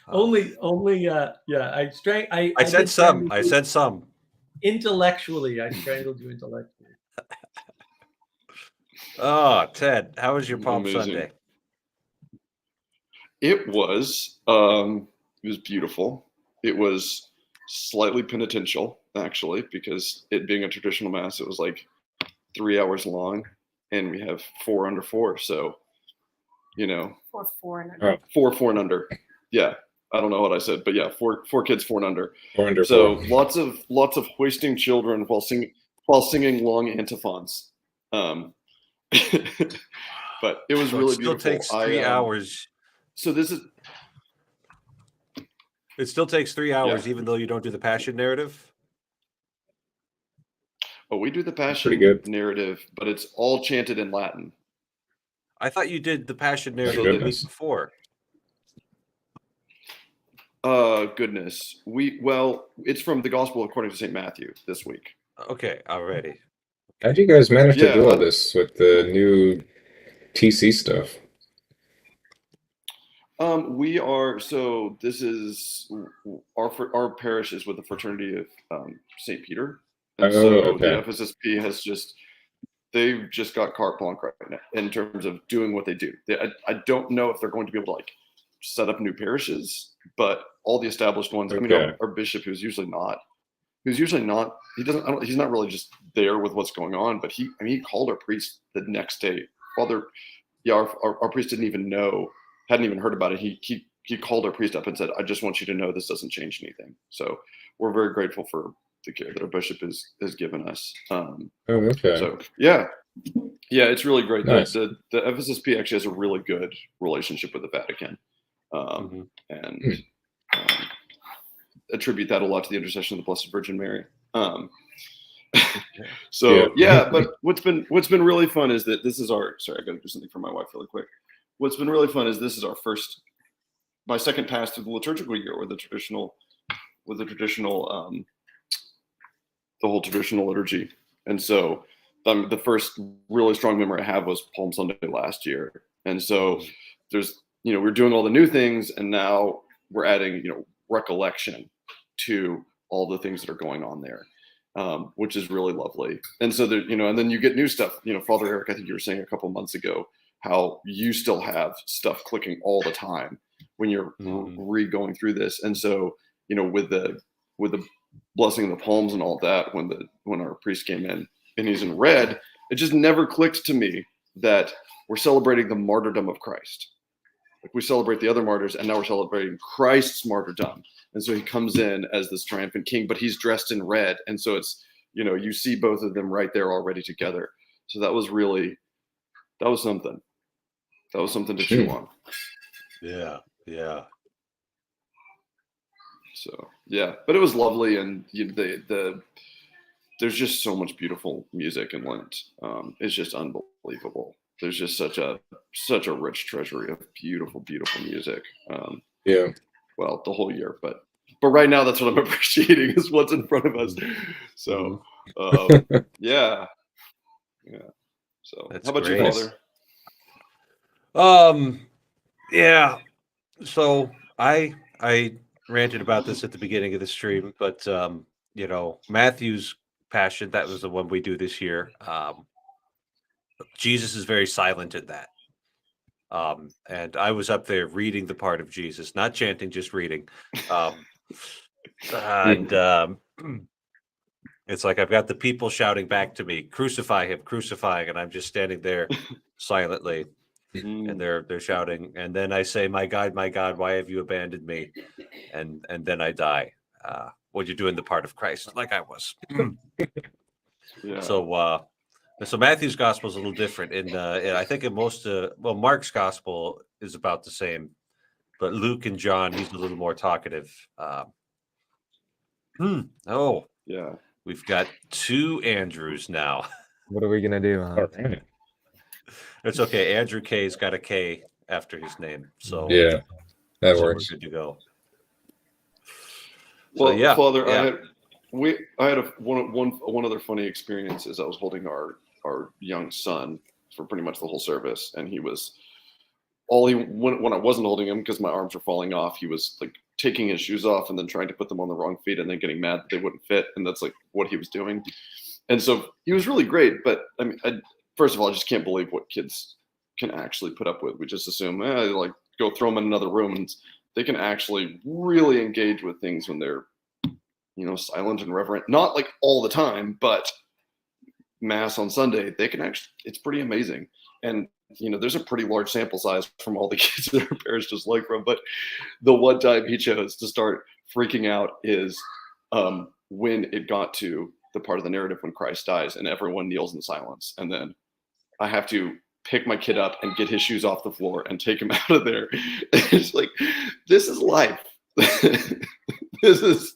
only, I I said did some. strangle I you said some. intellectually. I strangled you intellectually. Oh, Ted, how was your Palm Amazing. Sunday? It was beautiful. It was slightly penitential, actually, because it being a traditional mass, it was like 3 hours long, and we have 4 under 4. So, 4 and under. 4 and under. Yeah, I don't know what I said, but yeah, four kids 4 and under. 4 under So 4. lots of hoisting children while singing long antiphons. But it was So really it still beautiful. takes 3 hours. So this is. It still takes 3 hours, even though you don't do the passion narrative. Oh, we do the passion Pretty good. narrative, but it's all chanted in Latin. I thought you did the passion narrative the week Goodness. before. Goodness. It's from the Gospel according to St. Matthew this week. Okay, already. How'd you guys manage to Yeah, do all this with the new TC stuff? This is our parish is with the Fraternity of St. Peter. And Oh, so okay. the FSSP they've just got carte blanche right now in terms of doing what they do. I don't know if they're going to be able to like set up new parishes, but all the established ones. I mean, Okay. our bishop, he's not really just there with what's going on, but he called our priest the next day. Our priest hadn't even heard about it. He called our priest up and said, I just want you to know this doesn't change anything. So we're very grateful for the care that our bishop has given us. Oh, okay. So yeah, it's really great. Nice. The FSSP actually has a really good relationship with the Vatican, and attribute that a lot to the intercession of the Blessed Virgin Mary. So yeah, but what's been really fun is that this is our. Sorry, I got to do something for my wife really quick. What's been really fun is this is my second pass through the liturgical year with the traditional, the whole traditional liturgy. And so the first really strong memory I have was Palm Sunday last year. And so there's we're doing all the new things, and now we're adding, recollection to all the things that are going on there, which is really lovely. And so there, and then you get new stuff. Father Eric, I think you were saying a couple months ago how you still have stuff clicking all the time when you're re-going through this. And so, with the blessing of the palms and all that, when our priest came in and he's in red, it just never clicked to me that we're celebrating the martyrdom of Christ. Like, we celebrate the other martyrs, and now we're celebrating Christ's martyrdom. And so he comes in as this triumphant king, but he's dressed in red. And so it's, you see both of them right there already together. So that was something. That was something to chew on. Yeah. Yeah. So, yeah, but it was lovely. And there's just so much beautiful music in Lent. It's just unbelievable. There's just such a rich treasury of beautiful, beautiful music. Yeah. Well, the whole year, but right now that's what I'm appreciating is what's in front of us. So, yeah. So, That's how about great. you, Father? Yeah. So I ranted about this at the beginning of the stream, but Matthew's Passion, that was the one we do this year. Jesus is very silent in that. And I was up there reading the part of Jesus, not chanting, just reading. It's like I've got the people shouting back to me, "Crucify him, crucifying," and I'm just standing there silently, and they're shouting. And then I say, my God, why have you abandoned me?" And then I die. What you do in the part of Christ, like I was. Yeah. So Matthew's gospel is a little different. I think in most, Mark's gospel is about the same, but Luke and John, he's a little more talkative. Oh, Yeah. we've got 2 Andrews now. What are we gonna do? All right. It's okay. Andrew K's got a K after his name, so Yeah, that so works. we're good to go. Well, So, yeah, Father, yeah. I had one other funny experience. Is I was holding our young son for pretty much the whole service, and he was when I wasn't holding him because my arms were falling off, he was like taking his shoes off and then trying to put them on the wrong feet and then getting mad that they wouldn't fit, and that's like what he was doing. And so he was really great, but I mean, first of all, I just can't believe what kids can actually put up with. We just assume, like, go throw them in another room, and they can actually really engage with things when they're, silent and reverent. Not like all the time, but Mass on Sunday, they can actually, it's pretty amazing. And, there's a pretty large sample size from all the kids that our parents just like from, but the one time he chose to start freaking out is when it got to the part of the narrative when Christ dies and everyone kneels in silence. And then I have to pick my kid up and get his shoes off the floor and take him out of there. It's like, this is life. This is,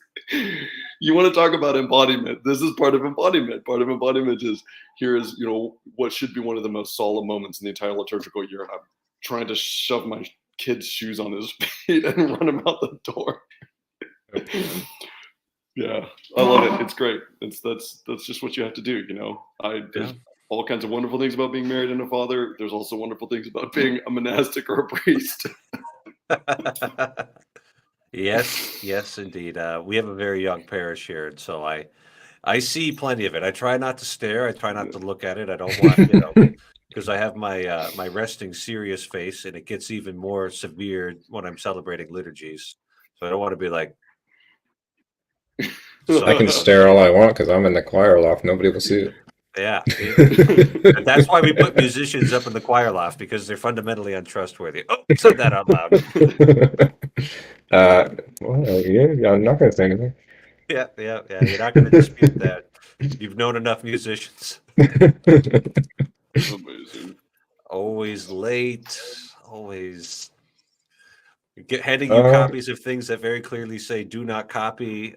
you want to talk about embodiment. This is part of embodiment. Part of embodiment is, here is, what should be one of the most solemn moments in the entire liturgical year. And I'm trying to shove my kid's shoes on his feet and run him out the door. Yeah, I love it. It's great. That's just what you have to do. There's all kinds of wonderful things about being married and a father. There's also wonderful things about being a monastic or a priest. Yes, indeed. We have a very young parish here, and so I see plenty of it. I try not to stare. I try not to look at it. I don't want, because I have my my resting serious face, and it gets even more severe when I'm celebrating liturgies. So I don't want to be like. So, I can stare all I want because I'm in the choir loft. Nobody will see it. Yeah, and that's why we put musicians up in the choir loft, because they're fundamentally untrustworthy. Oh, I said that out loud. Well, yeah, I'm not going to say anything. Yeah. You're not going to dispute that. You've known enough musicians. Amazing. Always late. Always handing you copies of things that very clearly say "do not copy."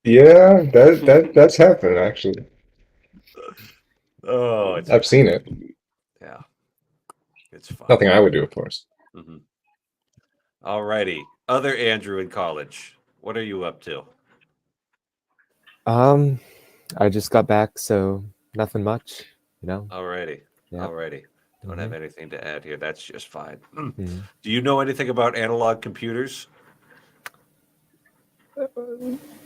Yeah, that's happened actually. Oh, I've seen it. Yeah, it's fun. Nothing I would do, of course. Mm-hmm. All righty, other Andrew in college. What are you up to? I just got back, so nothing much, Alrighty, Yeah. alrighty. Don't have anything to add here. That's just fine. Mhm. Do you know anything about analog computers?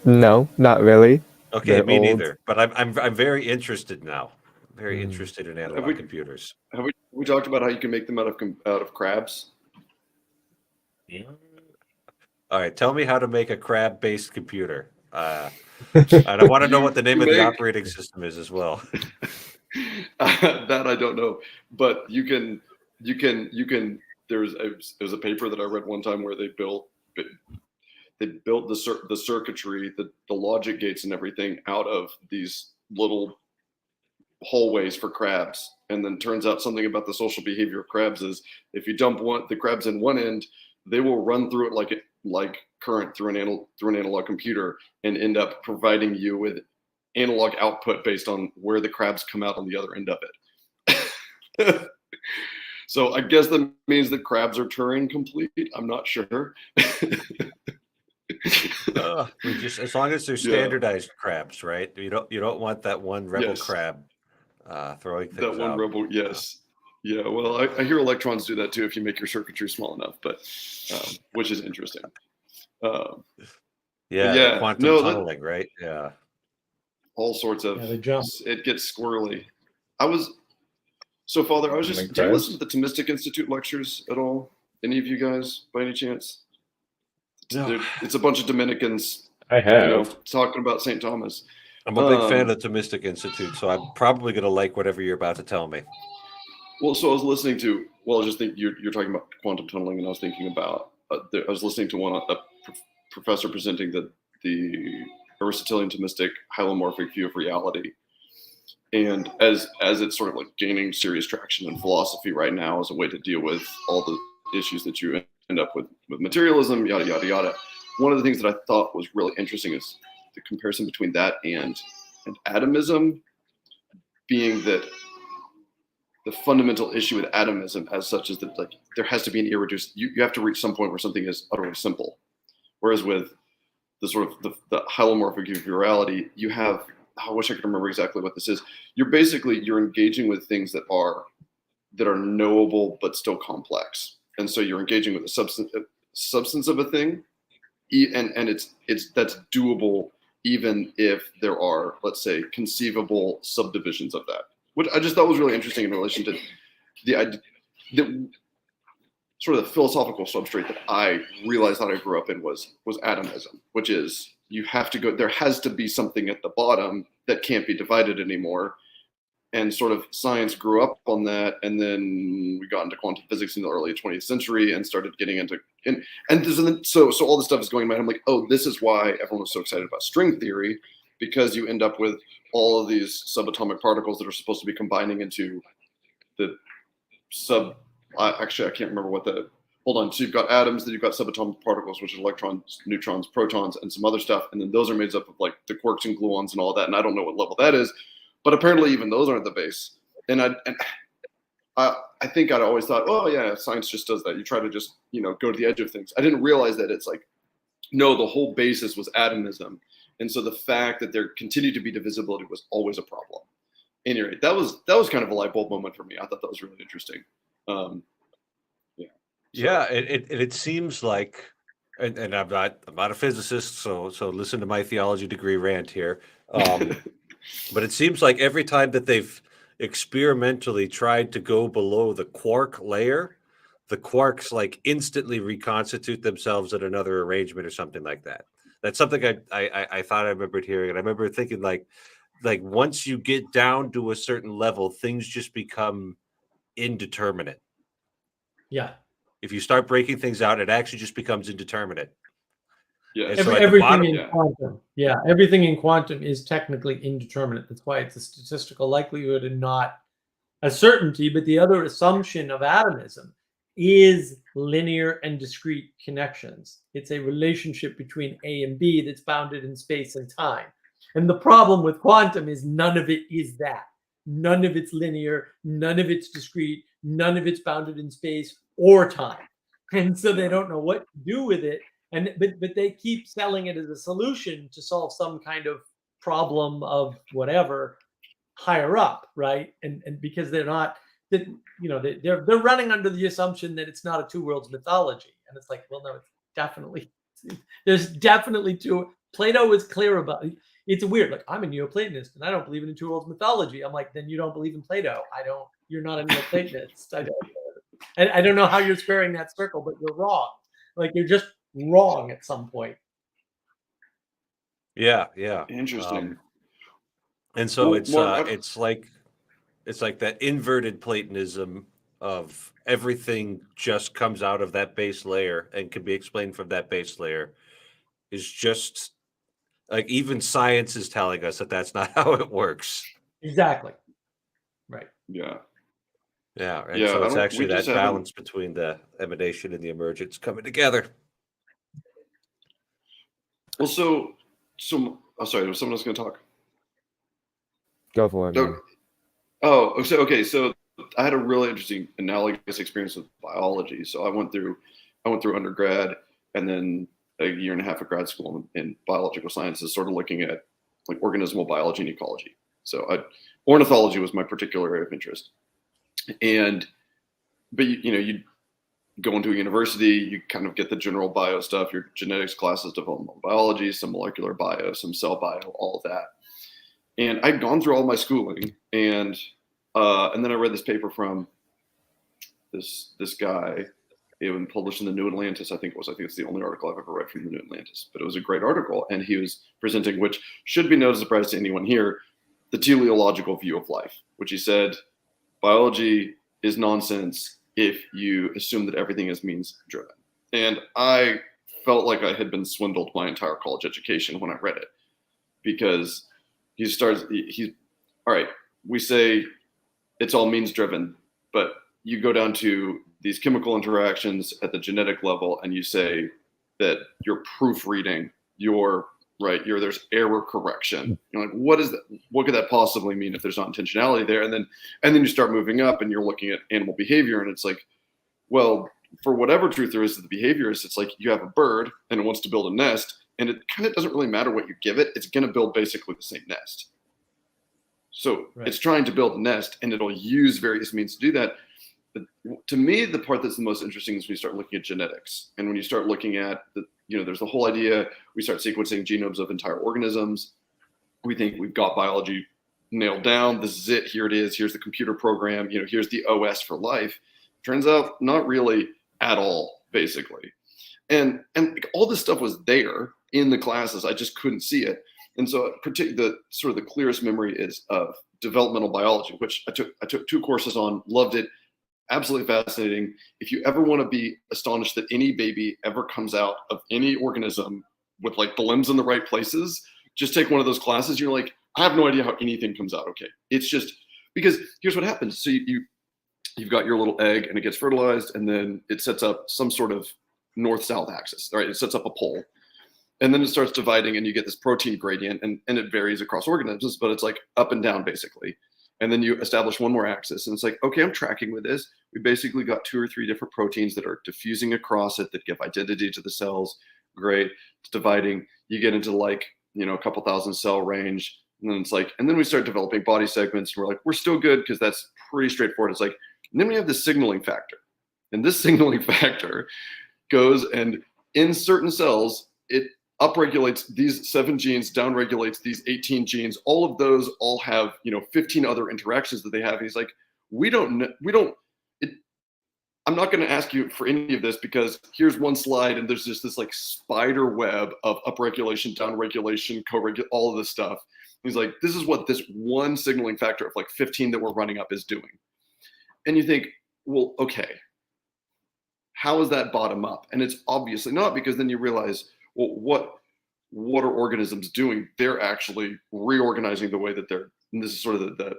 No, not really. Okay, They're me old. neither. But I'm very interested now. Very Mm. interested in we- analog computers. Have we talked about how you can make them out of crabs? All right, tell me how to make a crab-based computer. And I want to know what the name of the operating system is as well. That I don't know, but you can. There's a paper that I read one time where they built the circuitry, the logic gates and everything out of these little hallways for crabs. And then turns out something about the social behavior of crabs is if you dump the crabs in one end, they will run through it like current through an analog computer and end up providing you with analog output based on where the crabs come out on the other end of it. So I guess that means that crabs are Turing complete. I'm not sure. We just, as long as they're Yeah. standardized crabs, right? You don't want that one rebel Yes. crab throwing things That one out. rebel, yes. Yeah, well, I hear electrons do that too if you make your circuitry small enough, but which is interesting. Yeah, yeah, the quantum no, tunneling, right? Yeah. all sorts of Yeah, they jump. it gets squirrely. Father, I was just, do you listen to the Thomistic Institute lectures at all? Any of you guys, by any chance? No. It's a bunch of Dominicans, I have. talking about St. Thomas. I'm a big fan of the Thomistic Institute, so I'm probably going to like whatever you're about to tell me. Well, so I was listening to, I was just thinking, you're talking about quantum tunneling, and I was thinking about, I was listening to a professor presenting the Aristotelian Thomistic hylomorphic view of reality. And as it's sort of like gaining serious traction in philosophy right now as a way to deal with all the issues that you end up with materialism, yada, yada, yada. One of the things that I thought was really interesting is the comparison between that and atomism, being that the fundamental issue with atomism as such is that like there has to be an irreducible, you have to reach some point where something is utterly simple. Whereas with the sort of the hylomorphic view of reality, you have, I wish I could remember exactly what this is. You're engaging with things that are knowable but still complex. And so you're engaging with the substance of a thing, and that's doable even if there are, let's say, conceivable subdivisions of that. Which I just thought was really interesting in relation to the sort of the philosophical substrate that I realized that I grew up in was atomism, which is there has to be something at the bottom that can't be divided anymore. And sort of science grew up on that, and then we got into quantum physics in the early 20th century and started getting into so all this stuff is going by. I'm like, oh, this is why everyone was so excited about string theory, because you end up with all of these subatomic particles that are supposed to be combining into the actually I can't remember what hold on. So you've got atoms, then you've got subatomic particles, which are electrons, neutrons, protons, and some other stuff, and then those are made up of like the quarks and gluons and all that. And I don't know what level that is. But apparently even those aren't the base. And I think I'd always thought, oh yeah, science just does that. You try to just, go to the edge of things. I didn't realize that it's like, no, the whole basis was atomism. And so the fact that there continued to be divisibility was always a problem. Anyway, that was kind of a light bulb moment for me. I thought that was really interesting. Yeah, it seems like, and I'm not a physicist, so listen to my theology degree rant here. But it seems like every time that they've experimentally tried to go below the quark layer, the quarks like instantly reconstitute themselves in another arrangement or something like that. That's something I thought I remembered hearing, and I remember thinking like once you get down to a certain level, things just become indeterminate. Yeah. If you start breaking things out, it actually just becomes indeterminate. Yeah. So at the everything bottom- in quantum. Yeah, everything in quantum is technically indeterminate. That's why it's a statistical likelihood and not a certainty. But the other assumption of atomism is linear and discrete connections. It's a relationship between A and B that's bounded in space and time. And the problem with quantum is none of it is that. None of it's linear, none of it's discrete, none of it's bounded in space or time. And so they don't know what to do with it. But they keep selling it as a solution to solve some kind of problem of whatever higher up, right? And because they're not that they're running under the assumption that it's not a two worlds mythology, and it's like, well, no, it's definitely there's definitely two. Plato is clear about it. It's weird. Like, I'm a Neoplatonist and I don't believe in a two worlds mythology. I'm like, then you don't believe in Plato. I don't. You're not a Neoplatonist. I don't know how you're squaring that circle, but you're wrong. Like, you're just wrong at some point. Yeah. Interesting. And so Well, it's like that inverted Platonism of everything just comes out of that base layer and can be explained from that base layer is just like, even science is telling us that that's not how it works. Exactly. Right. Yeah. Yeah. And Yeah, so I it's don't- actually we just that haven't- balance between the emanation and the emergence coming together. Well, so oh, sorry, was someone else going to talk? Go for it, man. Oh, so I had a really interesting analogous experience with biology. So I went through undergrad and then a year and a half of grad school in biological sciences, sort of looking at like organismal biology and ecology. So ornithology was my particular area of interest. But you go into a university, you kind of get the general bio stuff, your genetics classes, developmental biology, some molecular bio, some cell bio, all of that. And I'd gone through all my schooling, and then I read this paper from this guy. It was published in the New Atlantis, I think it's the only article I've ever read from the New Atlantis, but it was a great article. And he was presenting, which should be no surprise to anyone here, the teleological view of life, which he said, biology is nonsense if you assume that everything is means driven. And I felt like I had been swindled my entire college education when I read it, because he's all right, we say it's all means driven, but you go down to these chemical interactions at the genetic level and you say that you're proofreading, there's error correction. You're like, what is that? What could that possibly mean if there's not intentionality there? And then you start moving up and you're looking at animal behavior, and it's like, well, for whatever truth there is to the behaviors, it's like you have a bird and it wants to build a nest, and it kind of doesn't really matter what you give it. It's going to build basically the same nest. So It's trying to build a nest, and it'll use various means to do that. But to me, the part that's the most interesting is when you start looking at genetics, and when you start looking at there's the whole idea. We start sequencing genomes of entire organisms. We think we've got biology nailed down. This is it. Here it is. Here's the computer program. Here's the OS for life. Turns out not really at all, basically. And all this stuff was there in the classes. I just couldn't see it. And so the clearest memory is of developmental biology, which I took 2 courses on, loved it. Absolutely fascinating. If you ever want to be astonished that any baby ever comes out of any organism with like the limbs in the right places, just take one of those classes. You're like, I have no idea how anything comes out okay. It's just because here's what happens. So you've got your little egg and it gets fertilized, and then it sets up some sort of north-south axis, right? It sets up a pole, and then it starts dividing, and you get this protein gradient, and it varies across organisms, but it's like up and down basically. And then you establish one more axis, and it's like, okay, I'm tracking with this. We basically got 2 or 3 different proteins that are diffusing across it that give identity to the cells. Great. It's dividing. You get into like, a couple thousand cell range. And then it's like, and then we start developing body segments. And we're like, we're still good because that's pretty straightforward. It's like, and then we have the signaling factor. And this signaling factor goes, and in certain cells, it upregulates these 7 genes, downregulates these 18 genes. All of those all have, 15 other interactions that they have. And he's like, I'm not going to ask you for any of this because here's one slide and there's just this like spider web of upregulation, downregulation, all of this stuff. He's like, this is what this one signaling factor of like 15 that we're running up is doing. And you think, well, okay, how is that bottom up? And it's obviously not, because then you realize, well, what are organisms doing? They're actually reorganizing the way that and this is sort of the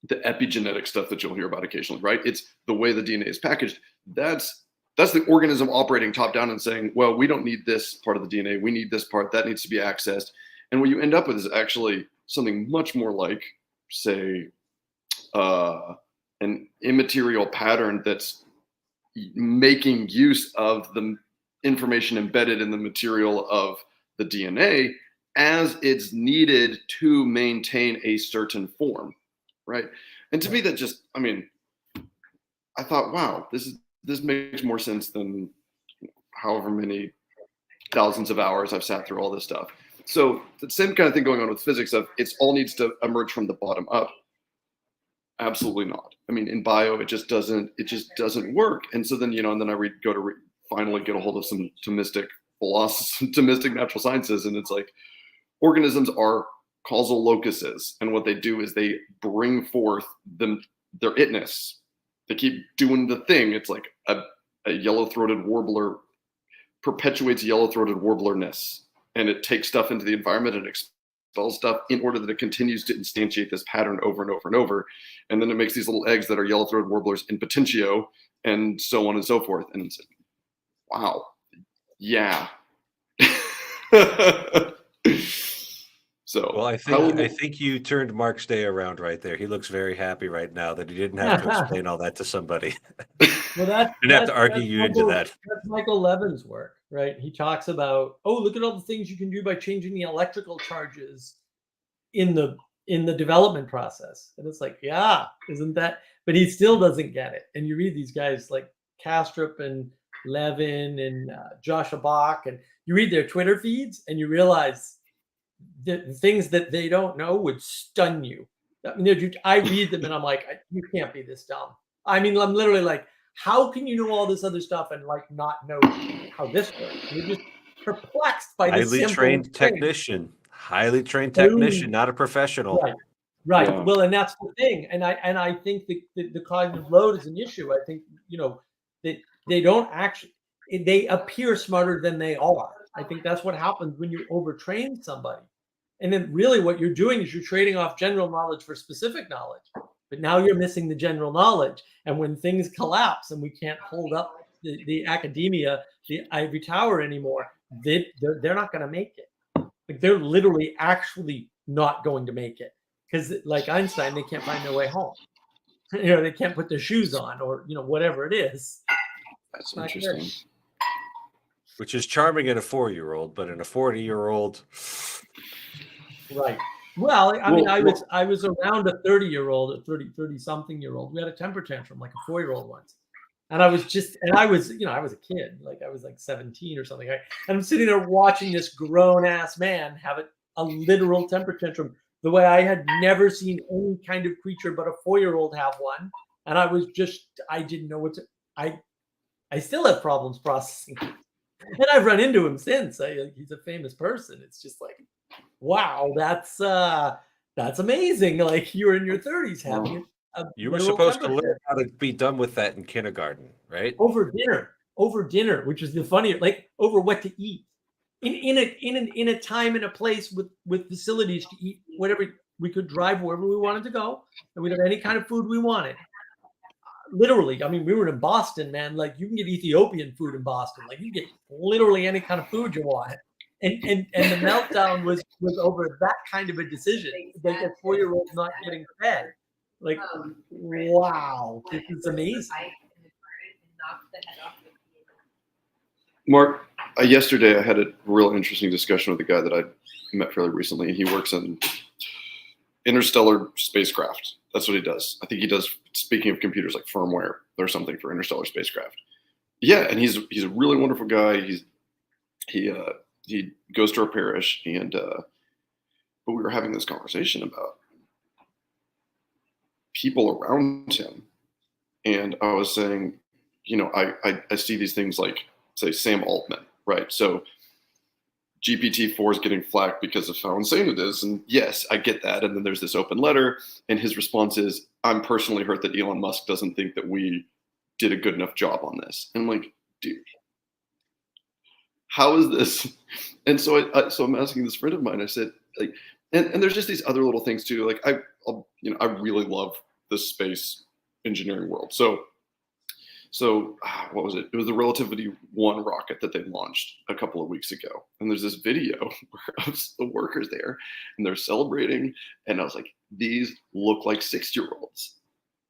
epigenetic stuff that you'll hear about occasionally, right? It's the way the DNA is packaged. That's the organism operating top down and saying, well, we don't need this part of the DNA. We need this part that needs to be accessed. And what you end up with is actually something much more like, say, an immaterial pattern that's making use of the information embedded in the material of the DNA as it's needed to maintain a certain form, right? And to me, that just, I thought, wow, this makes more sense than however many thousands of hours I've sat through all this stuff. So the same kind of thing going on with physics of it's all needs to emerge from the bottom up. Absolutely not. I mean, in bio, it just doesn't work. And so then, and then I finally get a hold of some Thomistic philosophy, Thomistic natural sciences. And it's like organisms are causal locuses. And what they do is they bring forth their itness. They keep doing the thing. It's like a yellow-throated warbler perpetuates yellow-throated warbler-ness, and it takes stuff into the environment and expels stuff in order that it continues to instantiate this pattern over and over and over. And then it makes these little eggs that are yellow-throated warblers in potentio, and so on and so forth. And it's like, wow, yeah. So, well, I think you turned Mark's day around right there. He looks very happy right now that he didn't have to explain all that to somebody. Well, didn't have to argue you into that. That's Michael Levin's work, right? He talks about, look at all the things you can do by changing the electrical charges in the development process. And it's like, yeah, isn't that? But he still doesn't get it. And you read these guys like Kastrup and Levin and Joshua Bach, and you read their Twitter feeds and you realize the things that they don't know would stun you. I mean, I read them and I'm like, you can't be this dumb. I mean, I'm literally like, how can you know all this other stuff and like not know how this works? You're just perplexed by this highly trained technician, not a professional. Right. Yeah. Well, and that's the thing. And I think the cognitive load is an issue. I think, that they don't actually, they appear smarter than they are. I think that's what happens when you overtrain somebody. And then really what you're doing is you're trading off general knowledge for specific knowledge. But now you're missing the general knowledge. And when things collapse and we can't hold up the academia, the ivory tower anymore, they're not going to make it. Like they're literally actually not going to make it. Because like Einstein, they can't find their way home. They can't put their shoes on or, whatever it is. That's interesting. Which is charming in a 4-year-old, but in a 40-year-old. Right. Well, I mean, I was around a 30-year-old, a 30-something-year-old. We had a temper tantrum like a 4-year-old once. And I was I was a kid, like I was like 17 or something. And I'm sitting there watching this grown-ass man have a literal temper tantrum the way I had never seen any kind of creature but a 4-year-old have one. And I didn't know what to, I still have problems processing. And I've run into him since. He's a famous person. It's just like, wow, that's amazing. Like you're in your 30s having you were supposed to learn how to be done with that in kindergarten, right? Over dinner, which is the funnier, like over what to eat in a time and a place with facilities to eat whatever. We could drive wherever we wanted to go, and we'd have any kind of food we wanted. Literally, I mean, we were in Boston, man. Like you can get Ethiopian food in Boston. Like you can get literally any kind of food you want. And the meltdown was over that kind of a decision. Like a 4-year-old not getting fed. Like, wow, this is amazing. Mark, yesterday I had a real interesting discussion with a guy that I met fairly recently. He works in interstellar spacecraft. That's what he does. I think he does, speaking of computers, like firmware or something for interstellar spacecraft. Yeah, and he's a really wonderful guy. He goes to our parish, and but we were having this conversation about people around him, and I was saying, I see these things like, say, Sam Altman, right? So GPT-4 is getting flack because of how insane it is, and yes, I get that. And then there's this open letter, and his response is, "I'm personally hurt that Elon Musk doesn't think that we did a good enough job on this." And I'm like, dude, how is this? And so I'm asking this friend of mine. I said, like, and there's just these other little things too. Like I really love the space engineering world. So what was it? It was the Relativity 1 rocket that they launched a couple of weeks ago. And there's this video where the workers there, and they're celebrating. And I was like, these look like 6-year-olds.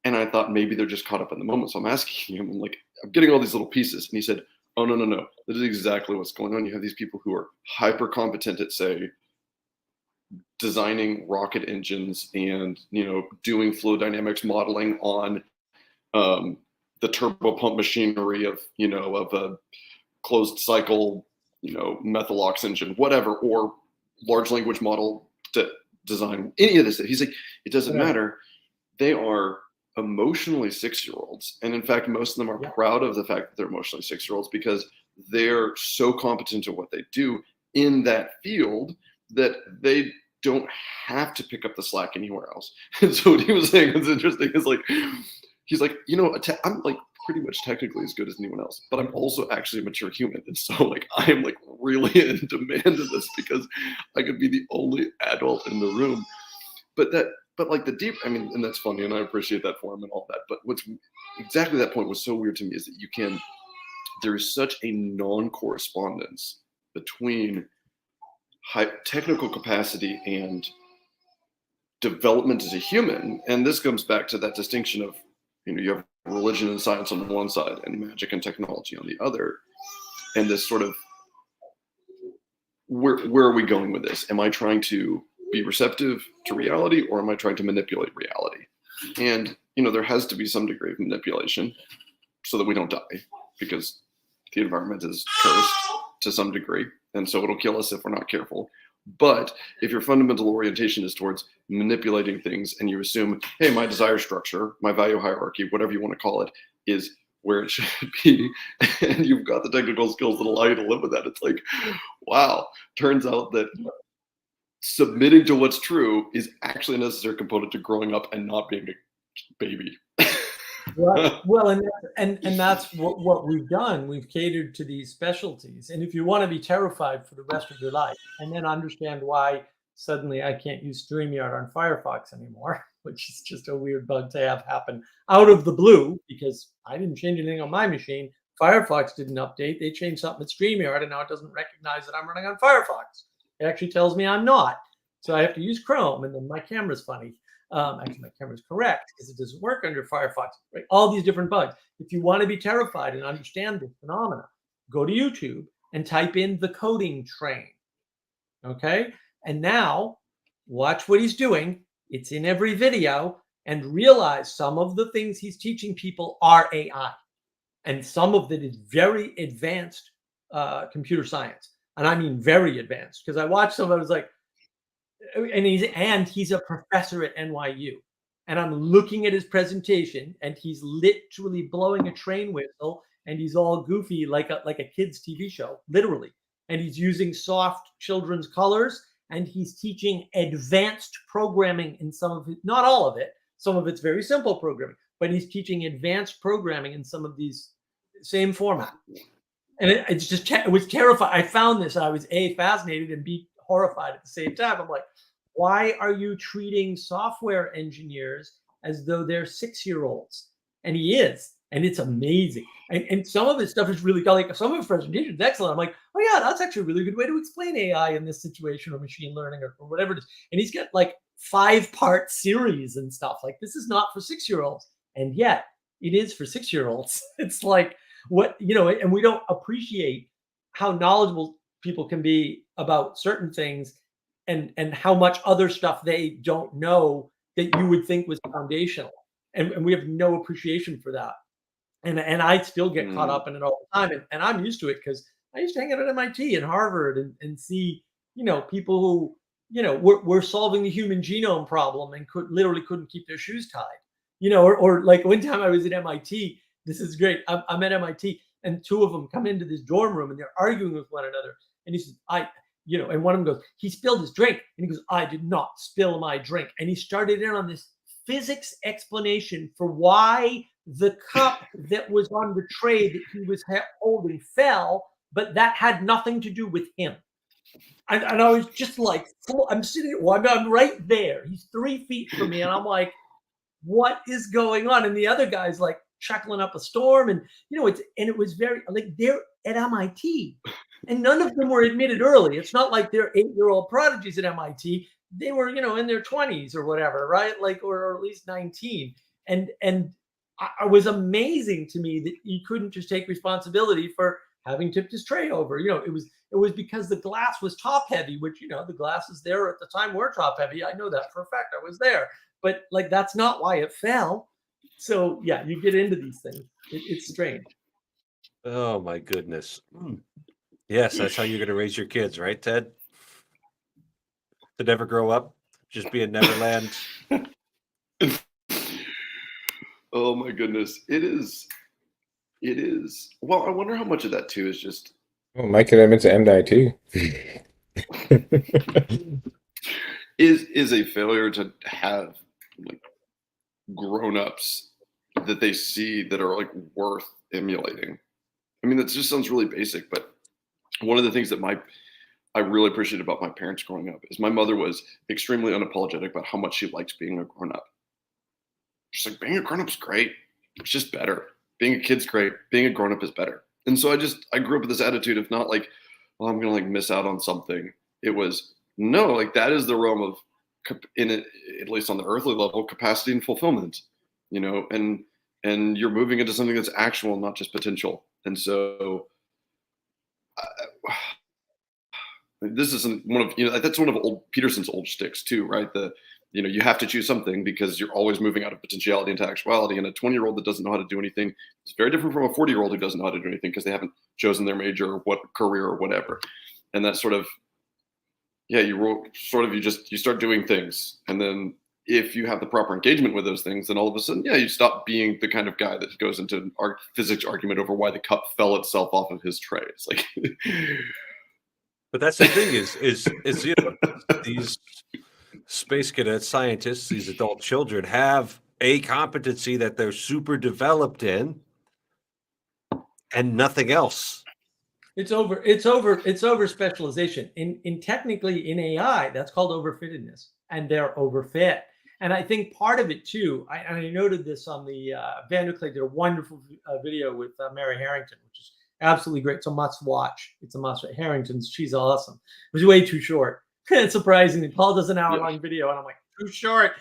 And I thought maybe they're just caught up in the moment. So I'm asking him, I'm like, I'm getting all these little pieces. And he said, oh, no. This is exactly what's going on. You have these people who are hyper competent at, say, designing rocket engines and, doing flow dynamics modeling on the turbo pump machinery of, of a closed cycle, Methalox engine, whatever, or large language model design, any of this. He's like, it doesn't matter. They are emotionally 6-year-olds. And in fact, most of them are proud of the fact that they're emotionally 6-year-olds because they're so competent at what they do in that field that they don't have to pick up the slack anywhere else. And so what he was saying was interesting is like, he's like, I'm like pretty much technically as good as anyone else, but I'm also actually a mature human. And so like, I am like really in demand of this because I could be the only adult in the room. But like the deep, I mean, and that's funny. And I appreciate that for him and all that. But what's exactly that point was so weird to me is that there is such a non-correspondence between high technical capacity and development as a human. And this comes back to that distinction of, you have religion and science on the one side and magic and technology on the other. And this sort of, where are we going with this? Am I trying to be receptive to reality, or am I trying to manipulate reality? And, there has to be some degree of manipulation so that we don't die, because the environment is cursed to some degree. And so it'll kill us if we're not careful. But if your fundamental orientation is towards manipulating things and you assume, hey, my desire structure, my value hierarchy, whatever you want to call it, is where it should be, and you've got the technical skills that allow you to live with that, it's like, wow, turns out that submitting to what's true is actually a necessary component to growing up and not being a baby. Right. Well, and that's what we've done. We've catered to these specialties. And if you want to be terrified for the rest of your life and then understand why suddenly I can't use StreamYard on Firefox anymore, which is just a weird bug to have happen out of the blue because I didn't change anything on my machine. Firefox didn't update. They changed something at StreamYard and now it doesn't recognize that I'm running on Firefox. It actually tells me I'm not. So I have to use Chrome, and then my camera's funny. Actually, my camera's correct because it doesn't work under Firefox. Right? All these different bugs. If you want to be terrified and understand this phenomena, go to YouTube and type in the coding train. Okay? And now watch what he's doing. It's in every video, and realize some of the things he's teaching people are AI. And some of it is very advanced computer science. And I mean very advanced, because I watched some, I was like, and he's a professor at NYU. And I'm looking at his presentation and he's literally blowing a train whistle and he's all goofy like a kid's TV show, literally. And he's using soft children's colors and he's teaching advanced programming in some of it, not all of it. Some of it's very simple programming, but he's teaching advanced programming in some of these same format. And it was terrifying. I found this, I was A, fascinated, and B, horrified at the same time. I'm like, why are you treating software engineers as though they're 6-year-olds? And he is, and it's amazing. And some of his stuff is really, like, some of his presentation is excellent. I'm like, oh yeah, that's actually a really good way to explain AI in this situation, or machine learning, or whatever it is. And he's got like 5-part series and stuff. Like, this is not for 6-year-olds, and yet it is for 6-year-olds. It's like, what, and we don't appreciate how knowledgeable people can be about certain things, and how much other stuff they don't know that you would think was foundational, and we have no appreciation for that. And I still get caught up in it all the time, and I'm used to it because I used to hang out at MIT and Harvard and see people who were solving the human genome problem and literally couldn't keep their shoes tied, or like one time I was at MIT. This is great. I'm at MIT, and 2 of them come into this dorm room and they're arguing with one another. And he says, and one of them goes, he spilled his drink. And he goes, I did not spill my drink. And he started in on this physics explanation for why the cup that was on the tray that he was holding fell, but that had nothing to do with him. And I was just like, I'm sitting, I'm right there. He's 3 feet from me. And I'm like, what is going on? And the other guy's like chuckling up a storm. And, it was very, like, they're at MIT. And none of them were admitted early. It's not like they're 8-year-old prodigies at MIT. They were, in their 20s or whatever, right? Like, or at least 19. And it was amazing to me that he couldn't just take responsibility for having tipped his tray over. It was because the glass was top heavy, which, the glasses there at the time were top heavy. I know that for a fact. I was there. But like, that's not why it fell. So yeah, you get into these things. It's strange. Oh my goodness. Yes, that's how you're going to raise your kids, right, Ted? To never grow up, just be in Neverland. Oh my goodness. It is. Well, I wonder how much of that too is just Well, my commitment to MIT. is a failure to have like grown-ups that they see that are like worth emulating. I mean, that just sounds really basic, but one of the things that I really appreciate about my parents growing up is my mother was extremely unapologetic about how much she liked being a grown-up. She's like, being a grown-up is great. It's just better. Being a kid's great. Being a grown-up is better. And so I grew up with this attitude of not like, well, I'm gonna like miss out on something. It was no, like that is the realm of at least on the earthly level, capacity and fulfillment, and you're moving into something that's actual, not just potential. And so this isn't one of that's one of old Peterson's old shticks too, right? You have to choose something because you're always moving out of potentiality into actuality. And a 20-year-old that doesn't know how to do anything is very different from a 40-year-old who doesn't know how to do anything because they haven't chosen their major or what career or whatever. And that's sort of, you start doing things. And then if you have the proper engagement with those things, then all of a sudden, you stop being the kind of guy that goes into an physics argument over why the cup fell itself off of his tray. It's like, But that's the thing is these space cadet scientists, these adult children, have a competency that they're super developed in and nothing else. It's over specialization. In technically in AI, that's called overfittedness, and they're overfit. And I think part of it too, I noted this on the Van der Klee did a wonderful video with Mary Harrington, which is absolutely great. It's a must watch. It's a must. Harrington's, she's awesome. It was way too short. It's surprisingly, Paul does an hour-long video, and I'm like, too short,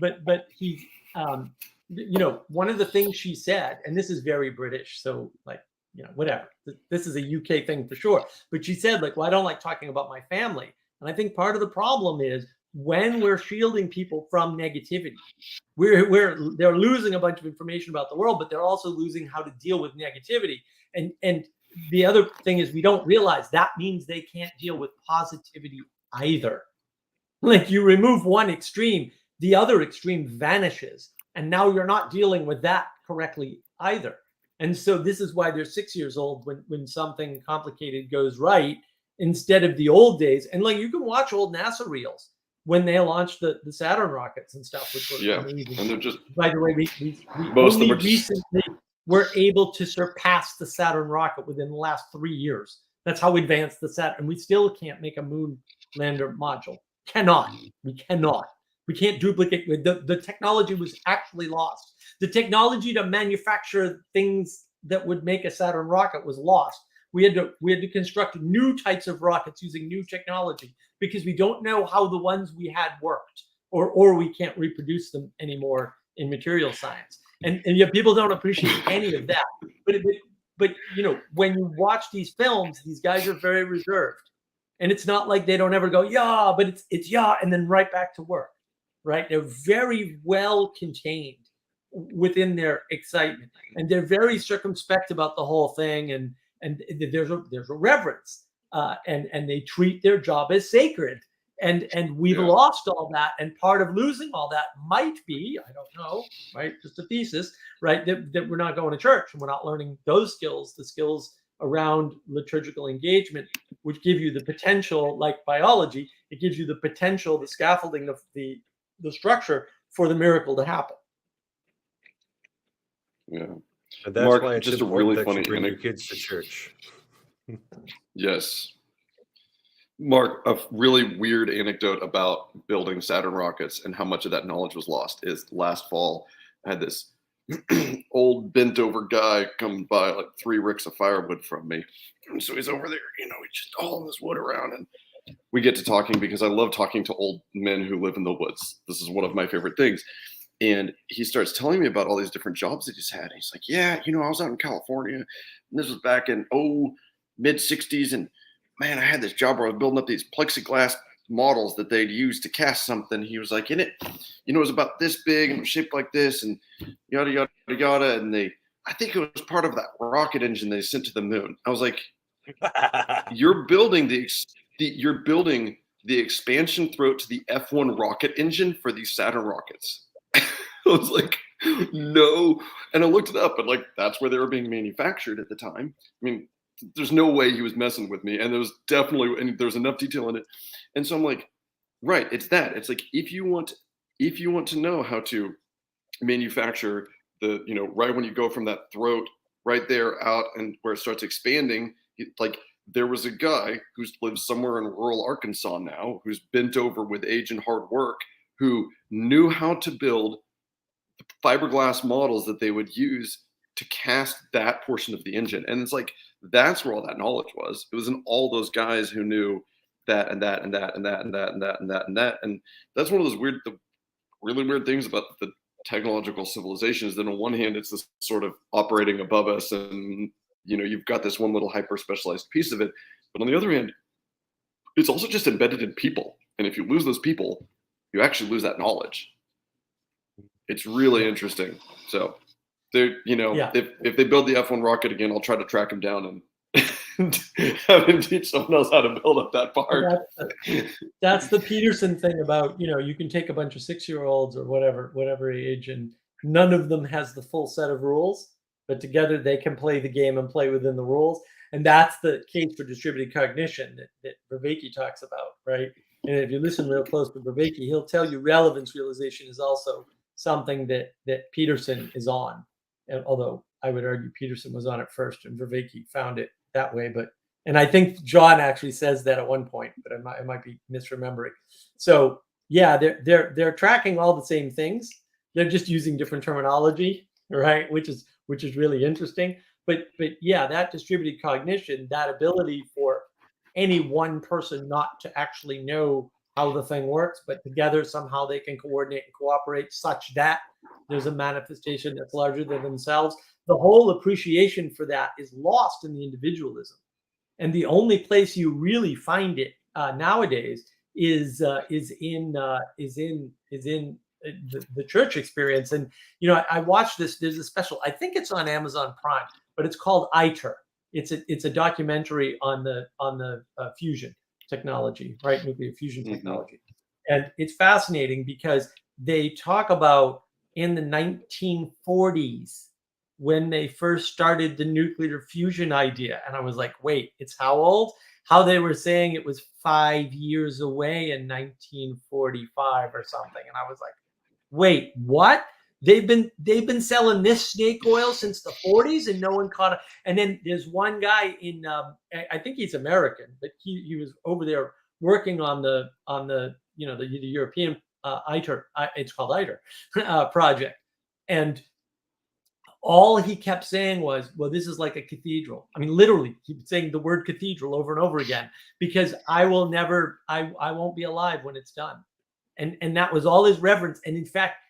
But he, one of the things she said, and this is very British, so like, whatever. This is a UK thing for sure. But she said, like, well, I don't like talking about my family, and I think part of the problem is when we're shielding people from negativity, they're losing a bunch of information about the world, but they're also losing how to deal with negativity. And the other thing is we don't realize that means they can't deal with positivity either. Like you remove one extreme, the other extreme vanishes. And now you're not dealing with that correctly either. And so this is why they're 6 years old when something complicated goes right, instead of the old days. And like you can watch old NASA reels when they launched the Saturn rockets and stuff, which was amazing. And they're just, by the way, we most only of them are just, recently were able to surpass the Saturn rocket within the last 3 years. That's how advanced the Saturn, and we still can't make a moon lander module. We cannot. We can't duplicate. The technology was actually lost. The technology to manufacture things that would make a Saturn rocket was lost. We had to construct new types of rockets using new technology because we don't know how the ones we had worked, or we can't reproduce them anymore in material science. And yet people don't appreciate any of that. But when you watch these films, these guys are very reserved, and it's not like they don't ever go but it's and then right back to work. Right? They're very well contained within their excitement, and they're very circumspect about the whole thing. And there's a reverence, and they treat their job as sacred. And we've lost all that. And part of losing all that might be, I don't know, right? Just a thesis, right? That we're not going to church and we're not learning those skills, the skills around liturgical engagement, which give you the potential, like biology, it gives you the potential, the scaffolding, the structure for the miracle to happen. Yeah. And that's Mark, why it's just a important really that funny you bring your anecdote. kids to church. Yes. Mark, a really weird anecdote about building Saturn rockets and how much of that knowledge was lost is last fall, I had this old bent over guy come by like 3 ricks of firewood from me. And so he's over there, he's just hauling this wood around, and we get to talking because I love talking to old men who live in the woods. This is one of my favorite things. And he starts telling me about all these different jobs that he's had. He's like, I was out in California, and this was back in mid 60s, and man, I had this job where I was building up these plexiglass models that they'd used to cast something. He was like, in it, it was about this big and shaped like this, and yada yada yada. And I think it was part of that rocket engine they sent to the moon. I was like, you're building you're building the expansion throat to the F1 rocket engine for these Saturn rockets. I was like, no. And I looked it up, and like, that's where they were being manufactured at the time. I mean, there's no way he was messing with me. And there was enough detail in it. And so I'm like, right, it's that. It's like, if you want to know how to manufacture right when you go from that throat right there out and where it starts expanding, like, there was a guy who lives somewhere in rural Arkansas now, who's bent over with age and hard work, who knew how to build fiberglass models that they would use to cast that portion of the engine. And it's like, that's where all that knowledge was. It was in all those guys who knew that and that and that and that and that and that and that and that. And that's one of those really weird things about the technological civilizations. That on one hand, it's this sort of operating above us, and you've got this one little hyper specialized piece of it. But on the other hand, it's also just embedded in people. And if you lose those people, you actually lose that knowledge. It's really interesting. So if they build the F1 rocket again, I'll try to track him down and have him teach someone else how to build up that part. That's the Peterson thing about, you can take a bunch of 6-year-olds or whatever age, and none of them has the full set of rules, but together they can play the game and play within the rules. And that's the case for distributed cognition that Vervaeke talks about, right? And if you listen real close to Vervaeke, he'll tell you relevance realization is also something that Peterson is on. And although I would argue Peterson was on it first and Vervaeke found it that way. And I think John actually says that at one point, but I might be misremembering. So yeah, they're tracking all the same things. They're just using different terminology, right? Which is really interesting. But yeah, that distributed cognition, that ability for any one person not to actually know how the thing works, but together somehow they can coordinate and cooperate such that there's a manifestation that's larger than themselves. The whole appreciation for that is lost in the individualism. And the only place you really find it nowadays is in the church experience. And I watched this. There's a special. I think it's on Amazon Prime, but it's called ITER. It's a documentary on the fusion technology, right? Nuclear fusion technology, and it's fascinating because they talk about in the 1940s when they first started the nuclear fusion idea. And I was like, wait, it's how old? How they were saying it was 5 years away in 1945 or something. And I was like, wait, what? They've been selling this snake oil since the 40s and no one caught it. And then there's one guy in, I think he's American, but he was over there working on the European ITER, it's called ITER project. And all he kept saying was, well, this is like a cathedral. I mean, literally, he was saying the word cathedral over and over again, because I won't be alive when it's done. And that was all his reverence. And in fact,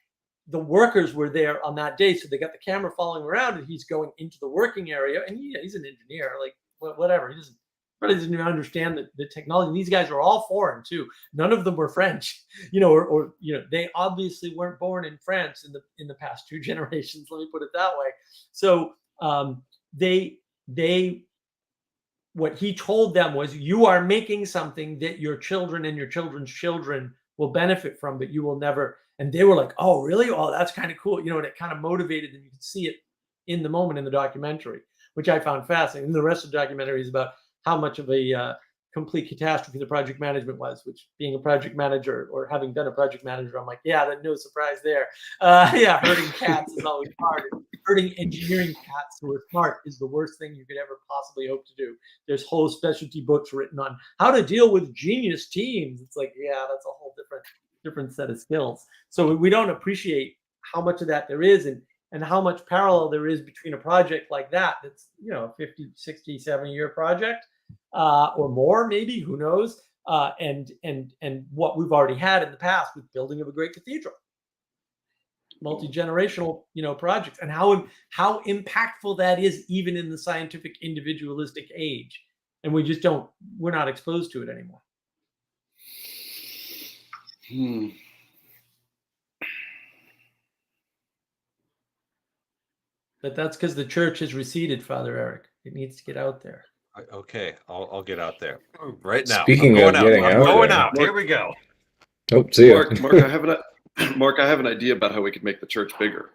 the workers were there on that day. So they got the camera following around and he's going into the working area. And he's an engineer, like whatever. He doesn't even understand the technology. And these guys are all foreign too. None of them were French, or they obviously weren't born in France in the past 2 generations. Let me put it that way. So what he told them was, you are making something that your children and your children's children will benefit from, but you will never. And they were like, oh, really? Oh, that's kind of cool. And it kind of motivated them. You could see it in the moment in the documentary, which I found fascinating. And the rest of the documentary is about how much of a complete catastrophe the project management was, which, being a project manager or having done a project manager, I'm like, yeah, no surprise there. Yeah, herding cats is always hard. Herding engineering cats who are smart is the worst thing you could ever possibly hope to do. There's whole specialty books written on how to deal with genius teams. It's like, yeah, that's a whole different set of skills. So we don't appreciate how much of that there is, and how much parallel there is between a project like that that's 50, 60, 70-year project or more, maybe, who knows, and what we've already had in the past with building of a great cathedral, multi-generational projects, and how impactful that is even in the scientific individualistic age. And we're not exposed to it anymore. Hmm. But that's because the church has receded, Father Eric. It needs to get out there. Okay, I'll get out there right now. Speaking I'm going of out. getting I'm out going there. out. Here we go. Oh, see ya. Mark, I have Mark, I have an idea about how we could make the church bigger.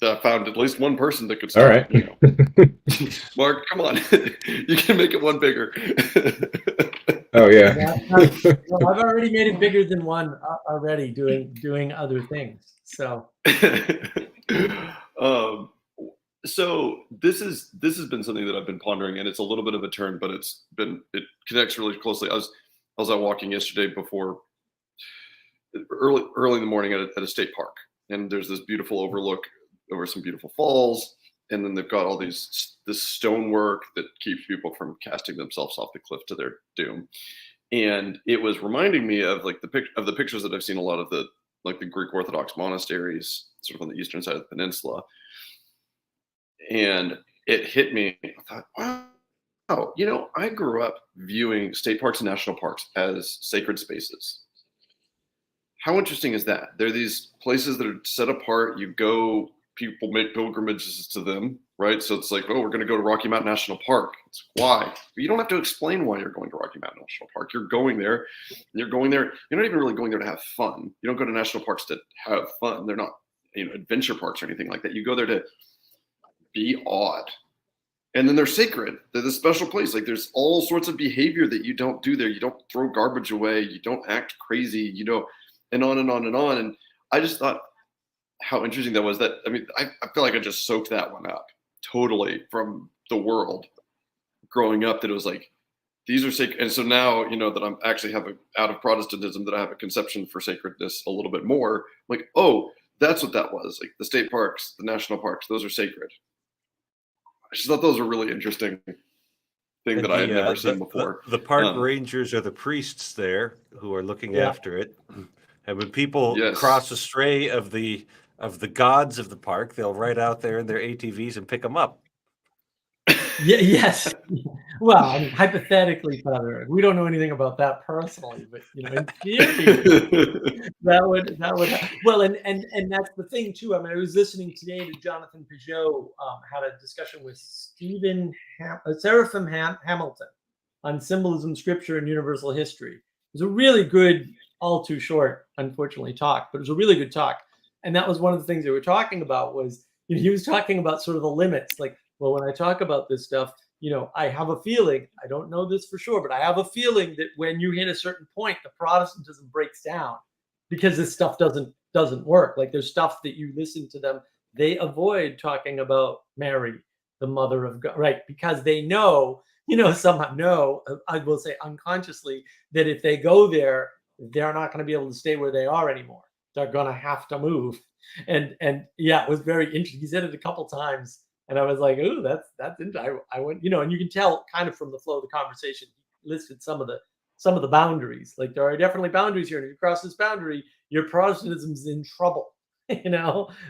I found at least one person that could All start. right. You know. Mark, come on, you can make it one bigger. Oh yeah. Well, I've already made it bigger than one already, doing other things. So so this has been something that I've been pondering, and it's a little bit of a turn, but it connects really closely. I was out walking yesterday before early in the morning at a state park, and there's this beautiful overlook over some beautiful falls, and then they've got all this stonework that keeps people from casting themselves off the cliff to their doom. And it was reminding me of like the pictures that I've seen a lot of the Greek Orthodox monasteries sort of on the eastern side of the peninsula. And it hit me. I thought, wow, I grew up viewing state parks and national parks as sacred spaces. How interesting is that? They're these places that are set apart. You go, people make pilgrimages to them, right? So it's like, oh, we're going to go to Rocky Mountain National Park. It's why? But you don't have to explain why you're going to Rocky Mountain National Park. You're going there. You're not even really going there to have fun. You don't go to national parks to have fun. They're not, adventure parks or anything like that. You go there to be odd. And then they're sacred. They're the special place. Like there's all sorts of behavior that you don't do there. You don't throw garbage away. You don't act crazy. And on and on and on. And I just thought how interesting that was. That I feel like I just soaked that one up totally from the world growing up. That it was like, these are sacred. And so now, that I'm actually out of Protestantism, that I have a conception for sacredness a little bit more. Like, oh, that's what that was. Like the state parks, the national parks, those are sacred. I just thought those were really interesting thing And that I had never seen before. The park rangers are the priests there who are looking after it. And when people cross astray of the gods of the park, they'll ride out there in their ATVs and pick them up. Yeah, yes. Well, hypothetically, Father, we don't know anything about that personally, but in theory, that would well, and that's the thing too. I was listening today to Jonathan Peugeot had a discussion with Seraphim Hamilton on symbolism, scripture, and universal history. It was a really good, all too short, unfortunately, talk, but it was a really good talk. And that was one of the things they were talking about was he was talking about sort of the limits, like, well, when I talk about this stuff, I have a feeling, I don't know this for sure, but I have a feeling that when you hit a certain point, the Protestantism breaks down because this stuff doesn't work. Like there's stuff that you listen to them, they avoid talking about Mary, the mother of God, right? Because they know, somehow know, I will say unconsciously, that if they go there, they're not going to be able to stay where they are anymore. They're going to have to move. And yeah, it was very interesting. He said it a couple times. And I was like, "Ooh, that's interesting." I went, and you can tell kind of from the flow of the conversation. He listed some of the boundaries. Like there are definitely boundaries here, and if you cross this boundary, your Protestantism's in trouble,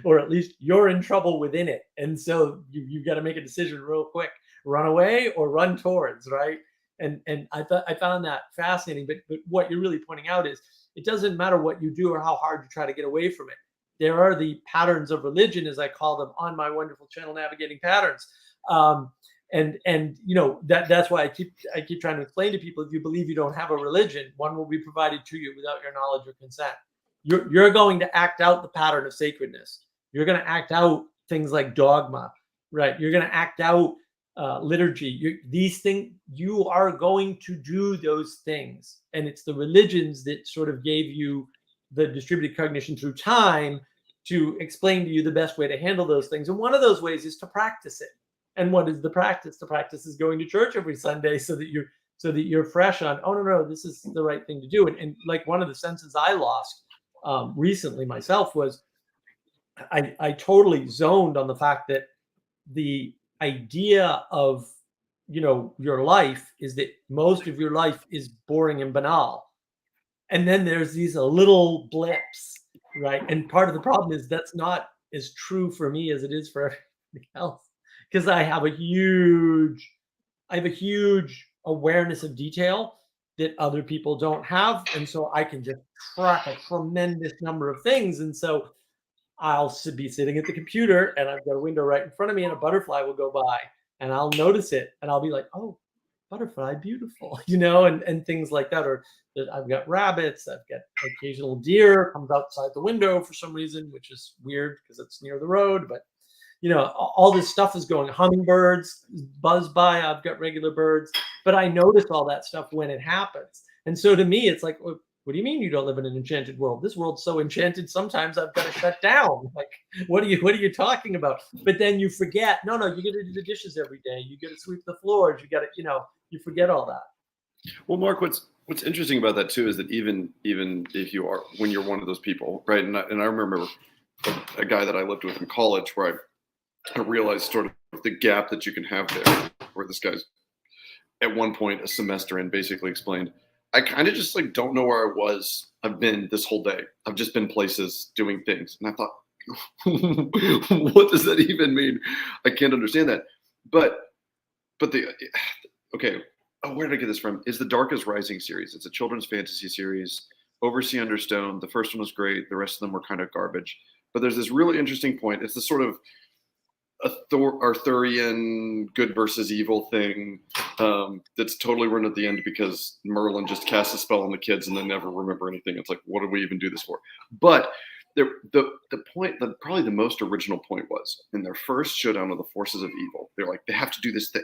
or at least you're in trouble within it. And so you've got to make a decision real quick: run away or run towards, right? And I found that fascinating. But what you're really pointing out is it doesn't matter what you do or how hard you try to get away from it. There are the patterns of religion, as I call them, on my wonderful channel, Navigating Patterns, and that's why I keep trying to explain to people: if you believe you don't have a religion, one will be provided to you without your knowledge or consent. You're going to act out the pattern of sacredness. You're going to act out things like dogma, right? You're going to act out liturgy. These things, you are going to do those things, and it's the religions that sort of gave you the distributed cognition through time to explain to you the best way to handle those things. And one of those ways is to practice it. And what is the practice? The practice is going to church every Sunday so that you're fresh on, oh no, this is the right thing to do. And like one of the senses I lost recently myself was I totally zoned on the fact that the idea of your life is that most of your life is boring and banal. And then there's these little blips, right? And part of the problem is that's not as true for me as it is for everybody else, because I have a huge awareness of detail that other people don't have. And so I can just track a tremendous number of things. And so I'll be sitting at the computer and I've got a window right in front of me and a butterfly will go by and I'll notice it and I'll be like, oh, butterfly, beautiful, and things like that. Or that I've got rabbits, I've got occasional deer comes outside the window for some reason, which is weird because it's near the road. But all this stuff is going. Hummingbirds buzz by. I've got regular birds, but I notice all that stuff when it happens. And so to me, it's like, what do you mean you don't live in an enchanted world? This world's so enchanted. Sometimes I've got to shut down. Like, what are you talking about? But then you forget. No, you got to do the dishes every day. You got to sweep the floors. You got to, you forget all that. Well, Mark, what's interesting about that too is that even if you are, when you're one of those people, right? And I remember a guy that I lived with in college where I realized sort of the gap that you can have there, where this guy's at one point a semester in basically explained, I kind of just like don't know where I was. I've been this whole day. I've just been places doing things. And I thought, what does that even mean? I can't understand that. But okay. Oh, where did I get this from? Is the Dark is Rising series. It's a children's fantasy series. Oversee Understone. The first one was great. The rest of them were kind of garbage. But there's this really interesting point. It's this sort of Arthurian good versus evil thing that's totally run at the end because Merlin just casts a spell on the kids and they never remember anything. It's like, what did we even do this for? But the point, probably the most original point was in their first showdown of the forces of evil. They're like, they have to do this thing,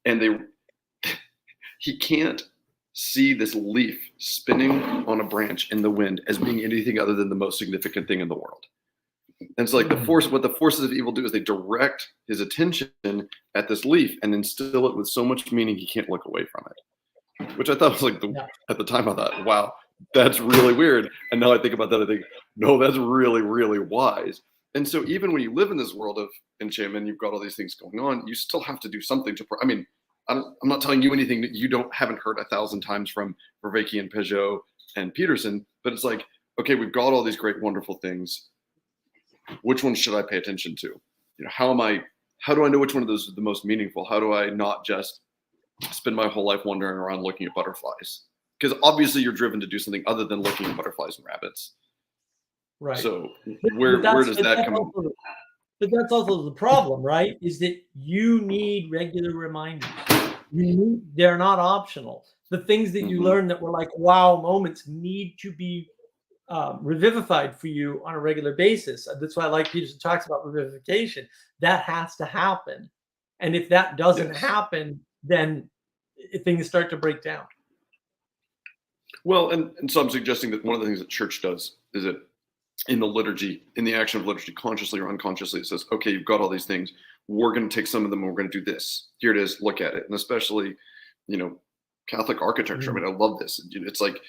and he can't see this leaf spinning on a branch in the wind as being anything other than the most significant thing in the world. And so like what the forces of evil do is they direct his attention at this leaf and instill it with so much meaning he can't look away from it, which I thought was like at the time I thought, wow, that's really weird. And now I think about that, I think, no, that's really, really wise. And so even when you live in this world of enchantment, you've got all these things going on, you still have to do something to, I'm not telling you anything that you haven't heard 1,000 times from Vervaeke and Peugeot and Peterson, but it's like, okay, we've got all these great, wonderful things. Which one should I pay attention to? How do I know which one of those is the most meaningful? How do I not just spend my whole life wandering around looking at butterflies? Because obviously you're driven to do something other than looking at butterflies and rabbits. Right. So where does that come in? But that's also the problem, right? Is that you need regular reminders. They're not optional. The things that you learn that were like wow moments need to be revivified for you on a regular basis. That's why, like Peterson talks about revivification, that has to happen. And if that doesn't happen, then things start to break down. Well, and so I'm suggesting that one of the things that church does is that in the liturgy, in the action of liturgy, consciously or unconsciously, it says, okay, you've got all these things. We're going to take some of them and we're going to do this. Here it is. Look at it. And especially, Catholic architecture. I love this. It's like,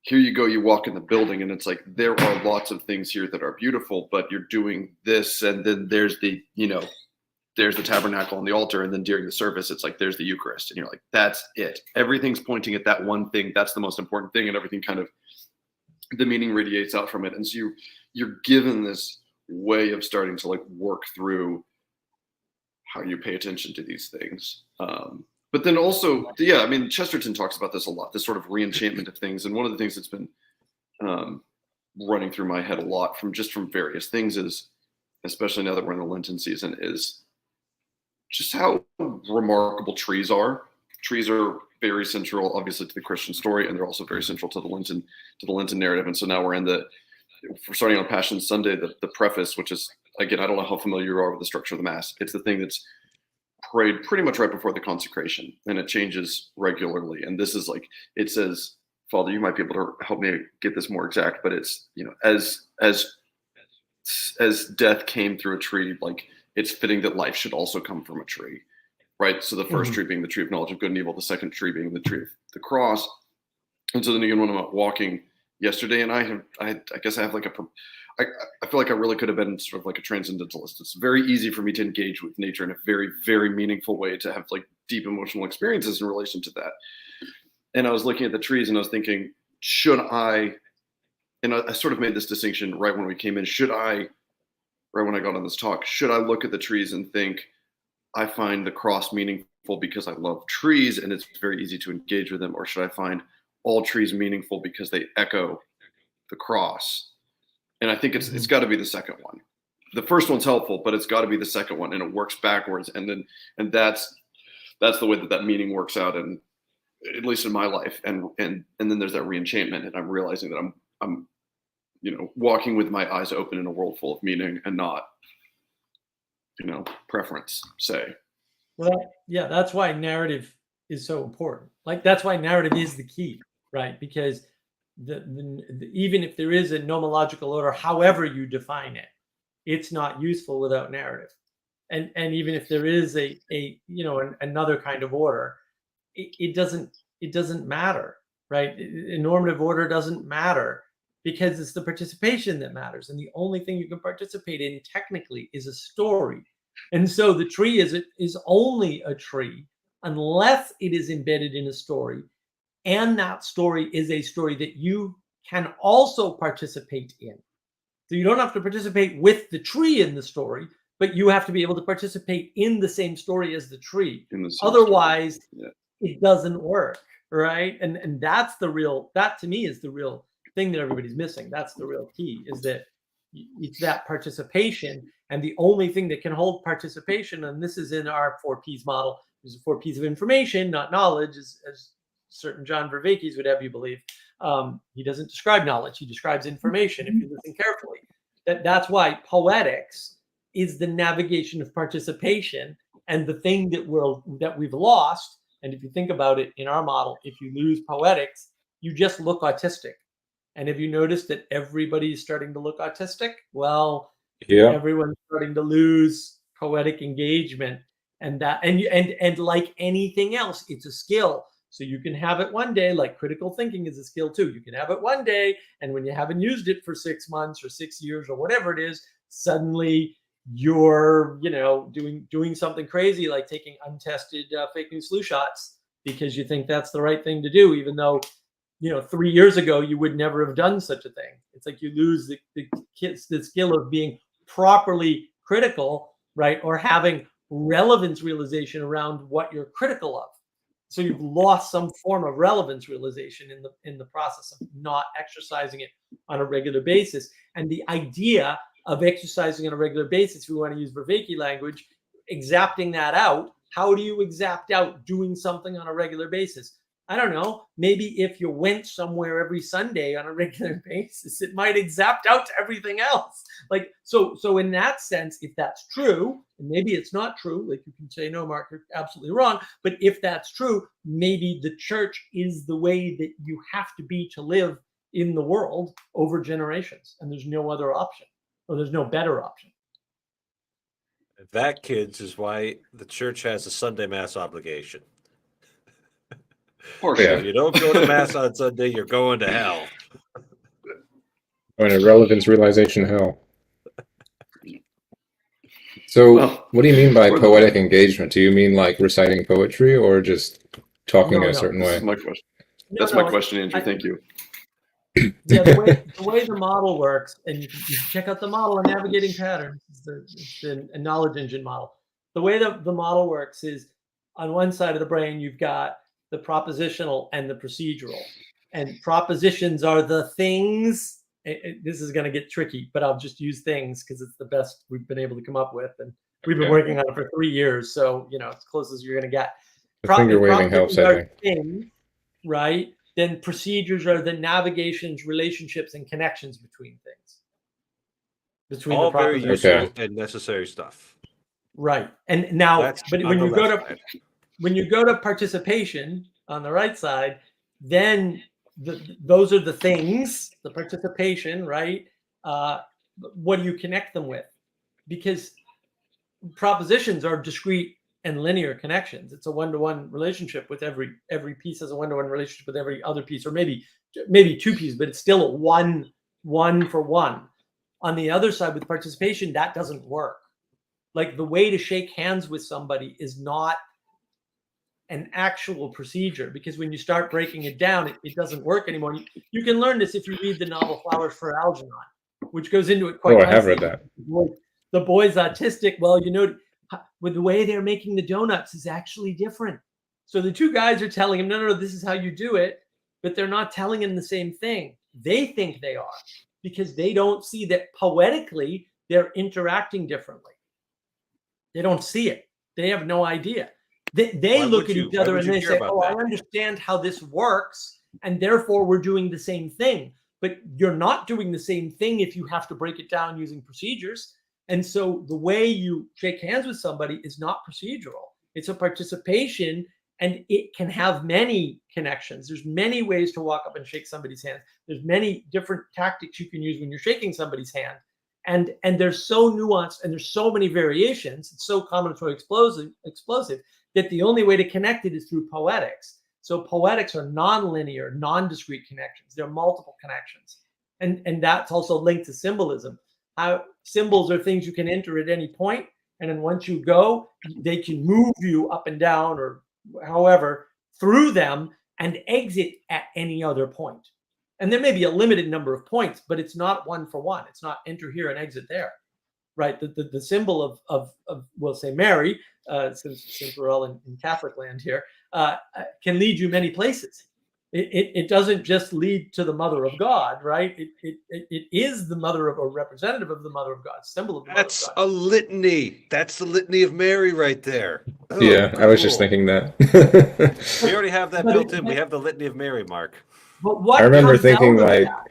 here you go, you walk in the building and it's like, there are lots of things here that are beautiful, but you're doing this. And then there's the tabernacle and the altar. And then during the service, it's like, there's the Eucharist. And you're like, that's it. Everything's pointing at that one thing. That's the most important thing. And everything kind of, the meaning radiates out from it. And so you're given this way of starting to like work through how you pay attention to these things. But then also, Chesterton talks about this a lot, this sort of re-enchantment of things. And one of the things that's been running through my head a lot from various things is, especially now that we're in the Lenten season, is just how remarkable trees are. Trees are very central, obviously, to the Christian story, and they're also very central to the Lenten narrative. And so now we're starting on Passion Sunday, the preface, which is, again, I don't know how familiar you are with the structure of the Mass. It's the thing that's prayed pretty much right before the consecration, and it changes regularly. And this is like, it says, Father, you might be able to help me get this more exact, but it's, as death came through a tree, like it's fitting that life should also come from a tree, right? So the first tree being the tree of knowledge of good and evil, the second tree being the tree of the cross. And so then again, when I'm out walking yesterday, and I guess I have like I feel like I really could have been sort of like a transcendentalist. It's very easy for me to engage with nature in a very, very meaningful way, to have like deep emotional experiences in relation to that. And I was looking at the trees and I was thinking, and I sort of made this distinction right when we came in, right when I got on this talk, should I look at the trees and think, I find the cross meaningful because I love trees and it's very easy to engage with them, or should I find all trees meaningful because they echo the cross? And I think it's got to be the second one. The first one's helpful, but it's got to be the second one, and it works backwards. And that's the way that meaning works out, and at least in my life. And then there's that reenchantment, and I'm realizing that I'm walking with my eyes open in a world full of meaning and not preference, say. Well, yeah, that's why narrative is so important. Like, that's why narrative is the key, right? Because even if there is a nomological order, however you define it, it's not useful without narrative. And even if there is another kind of order, it doesn't matter, right? A normative order doesn't matter because it's the participation that matters. And the only thing you can participate in technically is a story. And so the tree is only a tree unless it is embedded in a story. And that story is a story that you can also participate in. So you don't have to participate with the tree in the story, but you have to be able to participate in the same story as the tree. Otherwise, it doesn't work, right? And that to me is the real thing that everybody's missing. That's the real key, is that it's that participation. And the only thing that can hold participation, and this is in our 4Ps model, is 4 Ps of information, not knowledge, as certain John Vervaekes would have you believe. He doesn't describe knowledge, he describes information if you listen carefully. That's why poetics is the navigation of participation, and the thing that we've lost. And if you think about it in our model, if you lose poetics, you just look autistic. And have you noticed that everybody's starting to look autistic? Well, yeah, everyone's starting to lose poetic engagement, and like anything else, it's a skill. So you can have it one day, like critical thinking is a skill too. You can have it one day, and when you haven't used it for 6 months or 6 years or whatever it is, suddenly you're, doing something crazy, like taking untested fake news flu shots because you think that's the right thing to do, even though, 3 years ago you would never have done such a thing. It's like you lose the skill of being properly critical, right? Or having relevance realization around what you're critical of. So you've lost some form of relevance realization in the process of not exercising it on a regular basis. And the idea of exercising on a regular basis, if we want to use Vervaeke language, exapting that out. How do you exapt out doing something on a regular basis? I don't know. Maybe if you went somewhere every Sunday on a regular basis, it might exapt out to everything else. Like, so in that sense, if that's true, and maybe it's not true, like you can say, no, Mark, you're absolutely wrong. But if that's true, maybe the church is the way that you have to be to live in the world over generations. And there's no other option, or there's no better option. That, kids, is why the church has a Sunday Mass obligation. If you don't go to Mass on Sunday, you're going to hell. Or in a relevance realization hell. So, what do you mean by poetic engagement? Do you mean like reciting poetry, or just talking in a certain way? That's my question. That's my question, Andrew. Thank you. Yeah, the way the model works, and you can check out the model on Navigating Patterns. It's a knowledge engine model. The way the model works is, on one side of the brain, you've got the propositional and the procedural. And propositions are the things. This is going to get tricky, but I'll just use things because it's the best we've been able to come up with. And we've been working on it for 3 years. So, as close as you're going to get. The finger waving helps, I think. Things, right? Then procedures are the navigations, relationships, and connections between things. Between all the very useful and necessary stuff. Right. And now, but when you go to participation on the right side, then those are the things, the participation, right? What do you connect them with? Because propositions are discrete and linear connections. It's a one-to-one relationship with every piece has a one-to-one relationship with every other piece, or maybe 2 pieces, but it's still a one for one. On the other side with participation, that doesn't work. Like, the way to shake hands with somebody is not an actual procedure, because when you start breaking it down, it doesn't work anymore. You can learn this if you read the novel Flowers for Algernon, which goes into it quite nicely. I have read that. The boy's autistic. Well, with the way they're making the donuts is actually different. So the two guys are telling him, no, this is how you do it, but they're not telling him the same thing. They think they are, because they don't see that poetically they're interacting differently. They don't see it. They have no idea. They look at each other and they say, oh, I understand how this works, and therefore we're doing the same thing. But you're not doing the same thing if you have to break it down using procedures. And so the way you shake hands with somebody is not procedural. It's a participation, and it can have many connections. There's many ways to walk up and shake somebody's hand. There's many different tactics you can use when you're shaking somebody's hand. And they're so nuanced, and there's so many variations. It's so combinatorially explosive that the only way to connect it is through poetics. So poetics are non-linear, non-discrete connections. There are multiple connections. And that's also linked to symbolism. How symbols are things you can enter at any point, and then once you go, they can move you up and down or however through them and exit at any other point. And there may be a limited number of points, but it's not one for one. It's not enter here and exit there, right? The symbol of we'll say Mary, since we're all in Catholic land here, can lead you many places. It doesn't just lead to the Mother of God, right? It is the mother of, or representative of the Mother of God, symbol of the Mother of God. A litany. That's the litany of Mary right there. Oh, Yeah, cool. I was just thinking that. We already have that built in. We have the litany of Mary, Mark. But what I remember comes thinking out of like, that?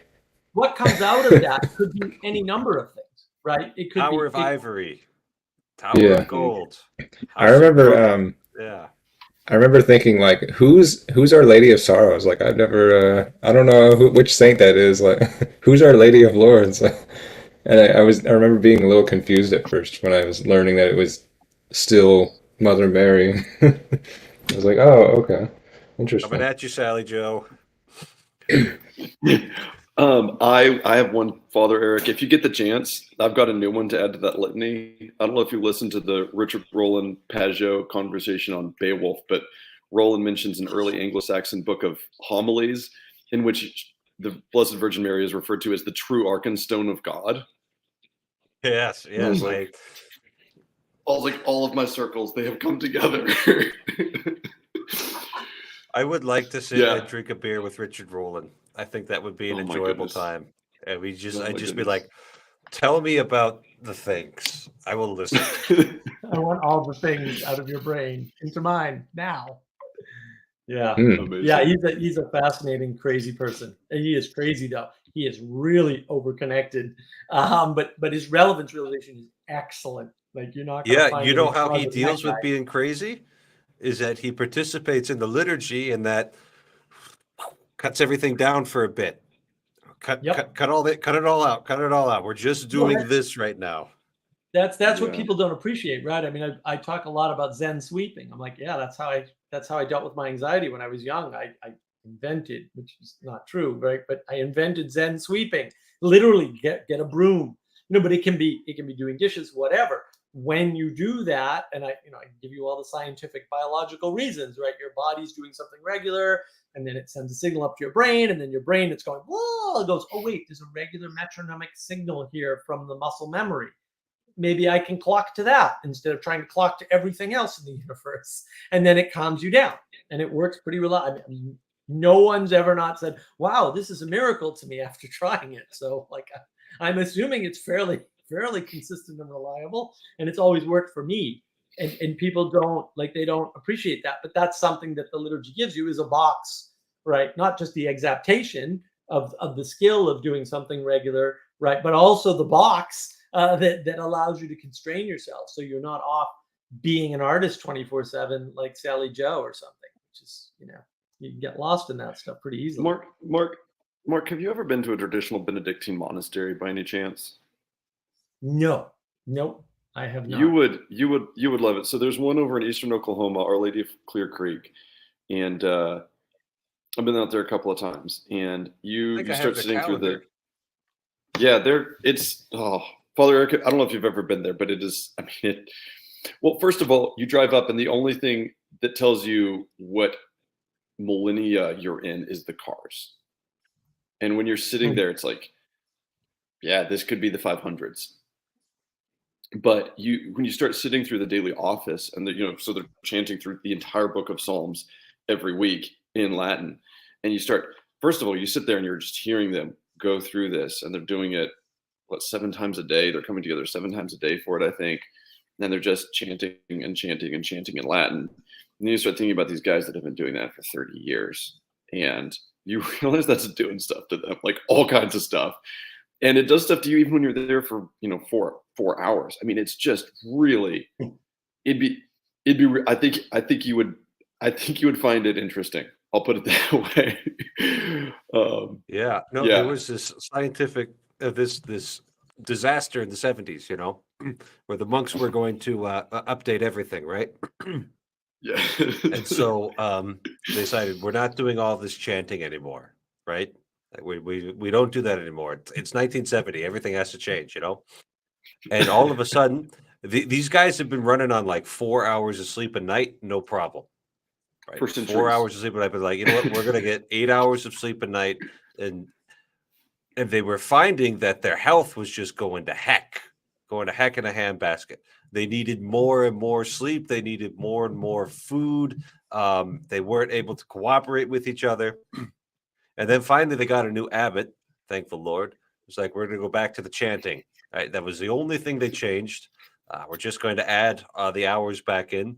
What comes out of that could be any number of things, right? It could Tower be of Ivory, Tower Yeah. of Gold. I remember, Yeah. I remember thinking like, who's Our Lady of Sorrows? Like I've never, I don't know which saint that is. Like, who's Our Lady of Lords? And I remember being a little confused at first when I was learning that it was still Mother Mary. I was like, oh, okay, interesting. Coming at you, Sally Joe. I have one, Father Eric. If you get the chance, I've got a new one to add to that litany. I don't know if you listened to the Richard Roland Pajot conversation on Beowulf, but Roland mentions an early Anglo-Saxon book of homilies in which the Blessed Virgin Mary is referred to as the true Arkenstone of God. Yes. I was like, all of my circles, they have come together. I would like to sit and drink a beer with Richard Roland. I think that would be an enjoyable time. And I'd just be like, tell me about the things. I will listen. I want all the things out of your brain into mine now. Yeah. Mm. Yeah, he's a fascinating, crazy person. And he is crazy though. He is really overconnected. But his relevance realization is excellent. Like you're not gonna find you know any how he flaws in deals that with guy. being crazy? Is that he participates in the liturgy and that cuts everything down for a bit. Cut it all out. We're just doing this right now. That's what people don't appreciate, right? I mean, I talk a lot about Zen sweeping. I'm like, yeah, that's how I dealt with my anxiety when I was young. I invented, which is not true, right? But I invented Zen sweeping. Literally, get a broom. But it can be doing dishes, whatever. When you do that, and I give you all the scientific biological reasons, right? Your body's doing something regular, and then it sends a signal up to your brain, and then your brain, it's going, whoa, it goes, oh wait, there's a regular metronomic signal here from the muscle memory. Maybe I can clock to that instead of trying to clock to everything else in the universe. And then it calms you down, and it works pretty reliably. I mean, no one's ever not said, wow, this is a miracle to me after trying it. So like, I'm assuming it's fairly consistent and reliable, and it's always worked for me. And people don't appreciate that, but that's something that the liturgy gives you is a box, right? Not just the exaptation of the skill of doing something regular, right? But also the box that allows you to constrain yourself, so you're not off being an artist 24/7 like Sally Joe or something, which is you can get lost in that stuff pretty easily. Mark, have you ever been to a traditional Benedictine monastery by any chance? No, nope, I have not. You would love it. So there's one over in eastern Oklahoma, Our Lady of Clear Creek, and I've been out there a couple of times. And you start sitting through the. Yeah, Father Eric. I don't know if you've ever been there, but it is. I mean, well, first of all, you drive up, and the only thing that tells you what millennia you're in is the cars. And when you're sitting there, it's like, yeah, this could be the 500s. But when you start sitting through the daily office, and so they're chanting through the entire book of Psalms every week in Latin, and you start, first of all, you sit there and you're just hearing them go through this, and they're doing it 7 times a day. They're coming together 7 times a day for it, I think. And they're just chanting and chanting and chanting in Latin. And then you start thinking about these guys that have been doing that for 30 years, and you realize that's doing stuff to them, like all kinds of stuff. And it does stuff to you even when you're there for 4 hours. I mean, it's just really, I think you would find it interesting. I'll put it that way. Yeah, no, Yeah. there was this scientific this disaster in the 70s, where the monks were going to update everything, right? Yeah. And so they decided we're not doing all this chanting anymore, right? Like, we don't do that anymore. It's 1970. Everything has to change, And all of a sudden, these guys have been running on like 4 hours of sleep a night, no problem. Right? For 4 centuries. hours of sleep a night, but like, you know what? We're gonna get 8 hours of sleep a night, and they were finding that their health was just going to heck in a handbasket. They needed more and more sleep. They needed more and more food. They weren't able to cooperate with each other. And then finally they got a new abbot, thank the Lord. It's like, we're going to go back to the chanting. Right? That was the only thing they changed. We're just going to add the hours back in.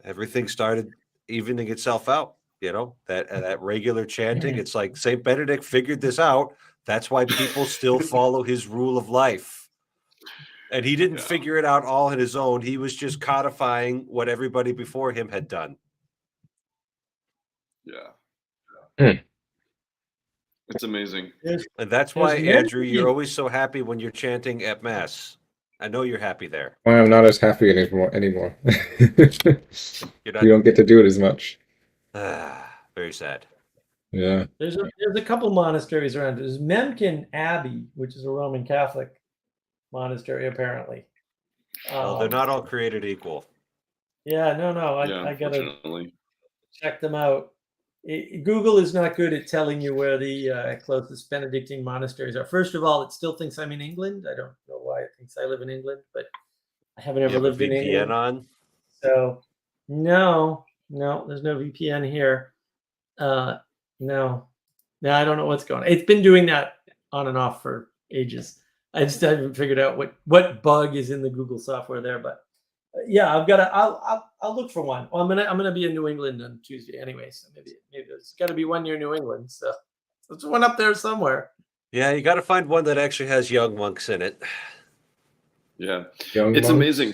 Everything started evening itself out, that regular chanting. It's like St. Benedict figured this out. That's why people still follow his rule of life. And he didn't figure it out all on his own. He was just codifying what everybody before him had done. Yeah. It's amazing. And that's why, Andrew, you're always so happy when you're chanting at Mass. I know you're happy there. Well, I'm not as happy anymore. You don't get to do it as much. Very sad. Yeah. There's a couple monasteries around. There's Memkin Abbey, which is a Roman Catholic monastery, apparently. Well, they're not all created equal. Yeah, no. I gotta check them out. Google is not good at telling you where the closest Benedictine monasteries are. First of all, it still thinks I'm in England. I don't know why it thinks I live in England, but I haven't ever lived in England. VPN on? So no, there's no VPN here. No, I don't know what's going on. It's been doing that on and off for ages. I just haven't figured out what bug is in the Google software there, but yeah, I'll look for one. Well, I'm gonna be in New England on Tuesday anyway, so maybe there's got to be one near New England. So there's one up there somewhere. Yeah, you got to find one that actually has young monks in it. Yeah, Young it's monks? amazing.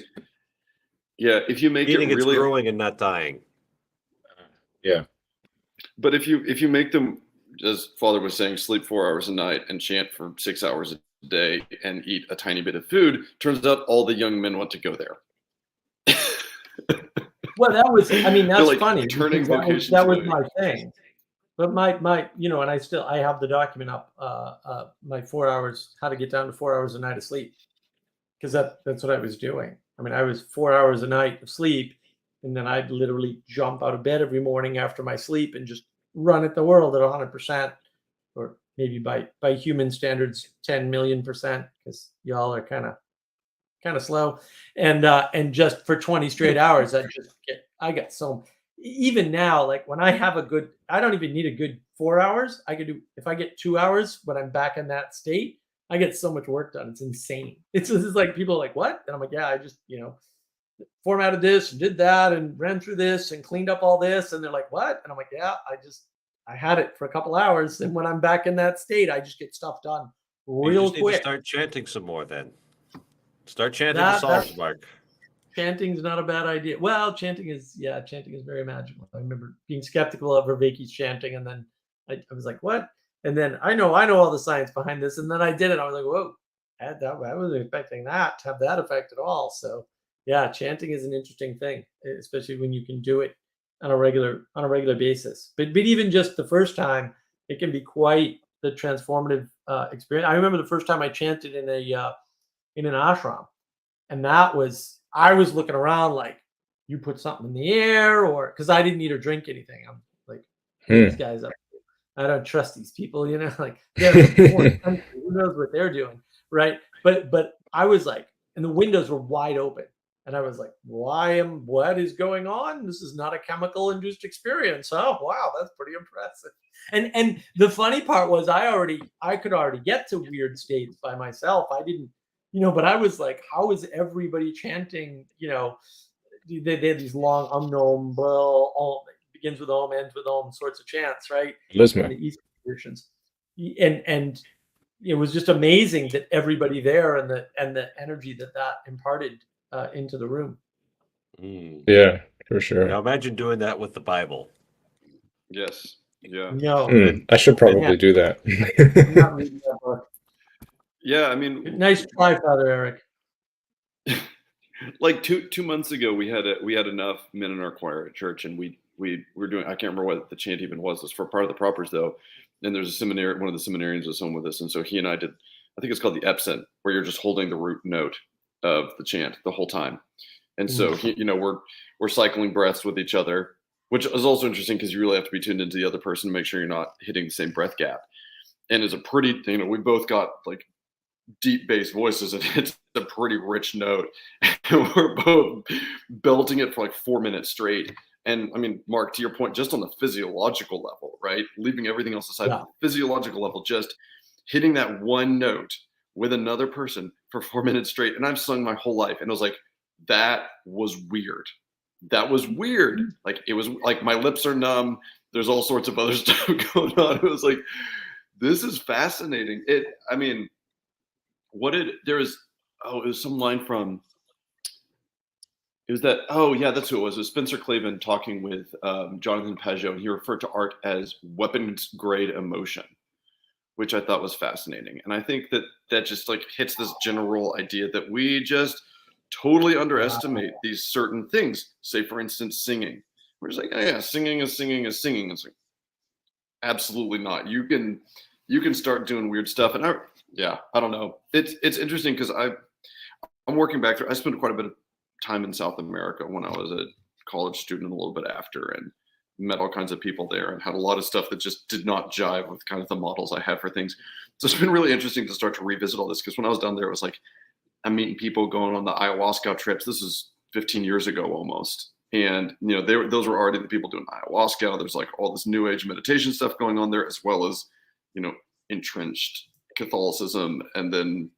Yeah, if you make Meaning it really it's growing and not dying. Yeah. But if you make them, as Father was saying, sleep 4 hours a night and chant for 6 hours a day and eat a tiny bit of food, turns out all the young men want to go there. Well, that's like funny. turning vocations That was away. my thing. But my and I have the document up, my 4 hours, how to get down to 4 hours a night of sleep. Because that's what I was doing. I mean, I was 4 hours a night of sleep, and then I'd literally jump out of bed every morning after my sleep and just run at the world at 100%, or maybe by human standards, 10 million %, because y'all are kind of slow. And just for 20 straight hours, I got so, even now, like when I have I don't even need a good 4 hours. I could do, if I get 2 hours when I'm back in that state, I get so much work done. It's insane. It's like people are like, what? And I'm like, yeah, I just, formatted this and did that and ran through this and cleaned up all this. And they're like, what? And I'm like, yeah, I had it for a couple hours. And when I'm back in that state, I just get stuff done real You just need quick. to start chanting some more then. Start chanting the Psalms, Mark. Chanting's not a bad idea. Well, chanting is very magical. I remember being skeptical of Vervaeke's chanting, and then I was like, what? And then I know all the science behind this, and then I did it. I was like, whoa, I wasn't expecting that to have that effect at all. So yeah, chanting is an interesting thing, especially when you can do it on a regular basis. But even just the first time, it can be quite the transformative experience. I remember the first time I chanted in an ashram, and I was looking around like, you put something in the air, or because I didn't eat or drink anything. I'm like, these guys up. I don't trust these people, like they're in a foreign country. Who knows what they're doing, right? But I was like, and the windows were wide open. And I was like, what is going on? This is not a chemical induced experience. Oh, wow, that's pretty impressive. And the funny part was I could already get to weird states by myself. I didn't, but I was like, how is everybody chanting, they had these long Om, begins with Om, ends with Om sorts of chants, right? Lisma. In the East traditions. And it was just amazing that everybody there and the energy that imparted into the room. Yeah, for sure. Now imagine doing that with the Bible. Yes. Yeah. No, I should probably do that. I'm not reading that book. Yeah. I mean, Nice try, Father Eric. like two months ago, we had enough men in our choir at church, and we were doing, I can't remember what the chant even was. It's for part of the propers though. And there's a seminary, one of the seminarians was home with us. And so he and I did, I think it's called the Epson, where you're just holding the root note of the chant the whole time. And so, we're cycling breaths with each other, which is also interesting because you really have to be tuned into the other person to make sure you're not hitting the same breath gap. And it's a pretty, we both got like deep bass voices, and it's a pretty rich note. And we're both belting it for like 4 minutes straight. And I mean, Mark, to your point, just on the physiological level, right? Leaving everything else aside, Yeah. the physiological level, just hitting that one note with another person for 4 minutes straight. And I've sung my whole life. And I was like, that was weird. That was weird. Like, it was like my lips are numb. There's all sorts of other stuff going on. It was like, this is fascinating. It was some line from, that's who it was. It was Spencer Clavin talking with Jonathan Pageau, and he referred to art as weapons grade emotion, which I thought was fascinating. And I think that just like hits this general idea that we just totally underestimate these certain things. Say, for instance, singing. We're just like, oh, yeah, singing is singing is singing. It's like, absolutely not. You can start doing weird stuff. And I don't know. It's interesting because I'm working back through. I spent quite a bit of time in South America when I was a college student, a little bit after, and met all kinds of people there, and had a lot of stuff that just did not jive with kind of the models I have for things. So it's been really interesting to start to revisit all this, because when I was down there, it was like I'm meeting people going on the ayahuasca trips. This is 15 years ago almost. And, those were already the people doing ayahuasca. There's like all this new age meditation stuff going on there, as well as, entrenched Catholicism, and then,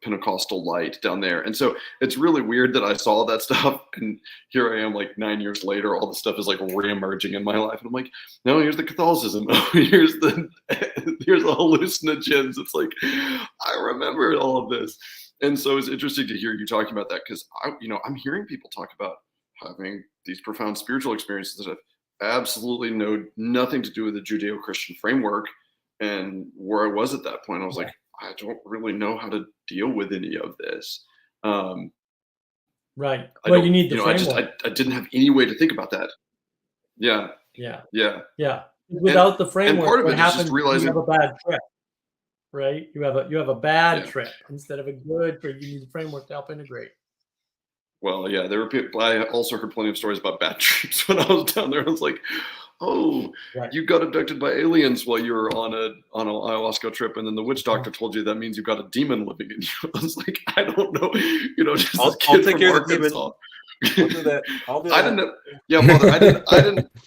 Pentecostal light down there. And so it's really weird that I saw that stuff. And here I am like 9 years later, all this stuff is like reemerging in my life. And I'm like, no, here's the Catholicism. here's the hallucinogens. It's like, I remember all of this. And so it's interesting to hear you talking about that, because I'm hearing people talk about having these profound spiritual experiences that have absolutely nothing to do with the Judeo-Christian framework. And where I was at that point, I was like, I don't really know how to deal with any of this. Right. Well, you need the framework. I didn't have any way to think about that. Yeah. Without the framework, and part of what it happens is just realizing you have a bad trip, right? You have a bad trip instead of a good trip. You need the framework to help integrate. Well, yeah, there were people. I also heard plenty of stories about bad trips when I was down there. I was like, oh, you got abducted by aliens while you were on an ayahuasca trip, and then the witch doctor told you that means you got a demon living in you. I was like, I don't know, just I'll take care of the demon. I'll do that. I didn't know. Yeah, Father,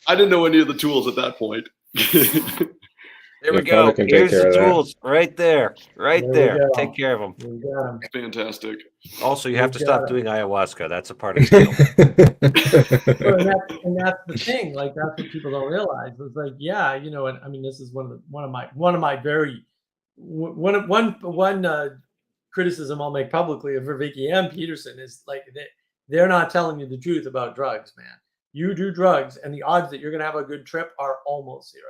I didn't know any of the tools at that point. There we go. Here's the tools right there. Right there. Take care of them. Fantastic. Also, you have to stop doing ayahuasca. That's a part of the deal. and that's the thing. Like, that's what people don't realize. It's like, and I mean, this is one of my very one criticism I'll make publicly for Vicky M. Peterson is like they're not telling you the truth about drugs, man. You do drugs, and the odds that you're going to have a good trip are almost zero.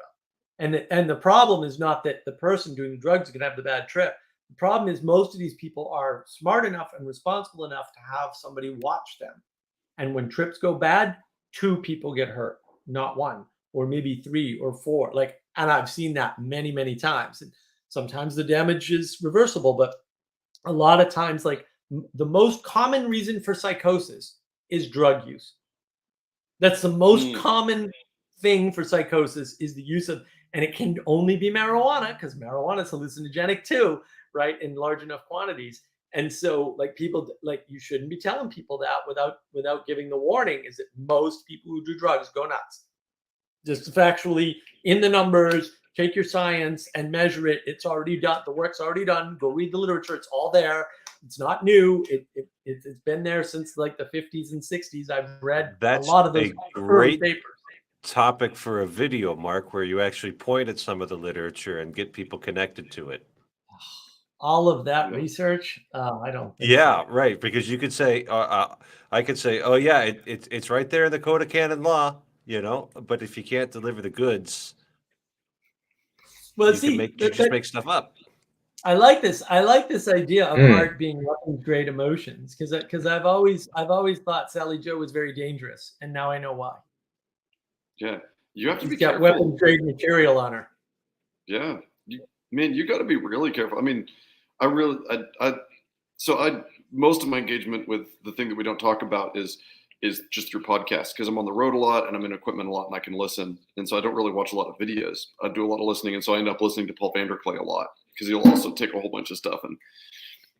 And the problem is not that the person doing the drugs is going to have the bad trip. The problem is most of these people are smart enough and responsible enough to have somebody watch them. And when trips go bad, 2 people get hurt, not 1, or maybe 3 or 4. And I've seen that many, many times. And sometimes the damage is reversible, but a lot of times, like, the most common reason for psychosis is drug use. That's the most common thing for psychosis, is the use of, and it can only be marijuana, because marijuana is hallucinogenic too, right, in large enough quantities. And so like people like you shouldn't be telling people that without giving the warning is that most people who do drugs go nuts. Just factually in the numbers, take your science and measure it. It's already done. The work's already done. Go read the literature. It's all there. It's not new. It's been there since like the 50s and 60s. I've read That's a lot of those a early great papers. topic for a video, Mark, where you actually point at some of the literature and get people connected to it. All of that Yeah. research, I don't think Yeah, so. right. Because you could say, I could say, oh yeah, it's right there in the Code of Canon Law, But if you can't deliver the goods, Well, you see, just make stuff up. I like this. I like this idea of Mm. art being weapons grade emotions because I've always thought Sally Joe was very dangerous, and now I know why. Yeah, you have to be She's got careful. weapons grade material on her. Yeah, you got to be really careful. I mean, most of my engagement with the thing that we don't talk about is just through podcasts because I'm on the road a lot and I'm in equipment a lot and I can listen, and so I don't really watch a lot of videos. I do a lot of listening, and so I end up listening to Paul Vanderklay a lot because he'll also take a whole bunch of stuff and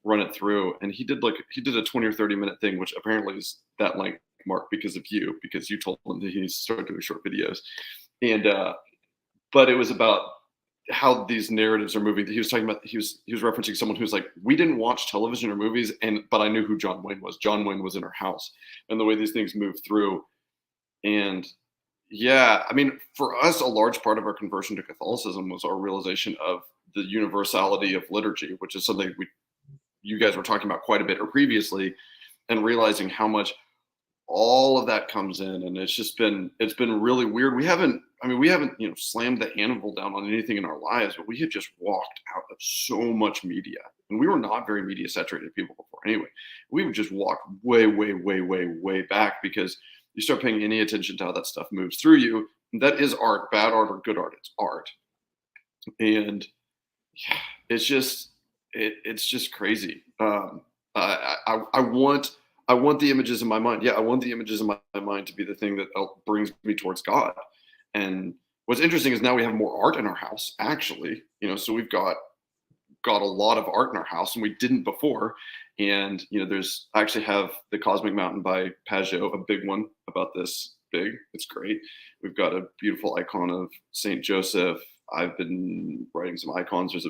run it through. And he did a 20 or 30-minute thing, which apparently is that length, Mark, because you told him that he needs to start doing short videos, and but it was about how these narratives are moving. He was talking about he was referencing someone who's like, we didn't watch television or movies, but I knew who John Wayne was. John Wayne was in our house, and the way these things move through. And yeah, I mean, for us, a large part of our conversion to Catholicism was our realization of the universality of liturgy, which is something you guys were talking about quite a bit previously, and realizing how much all of that comes in. And it's been really weird. We haven't slammed the anvil down on anything in our lives, but we had just walked out of so much media, and we were not very media saturated people before anyway. We would just walk way, way, way, way, way back because you start paying any attention to how that stuff moves through you. And that is art, bad art or good art. It's art. And yeah, it's just crazy. I want the images in my mind. Yeah, I want the images in my mind to be the thing that brings me towards God. And what's interesting is now we have more art in our house, actually. So we've got a lot of art in our house, and we didn't before. And I actually have the Cosmic Mountain by Pajot, a big one about this big. It's great. We've got a beautiful icon of Saint Joseph. I've been writing some icons. There's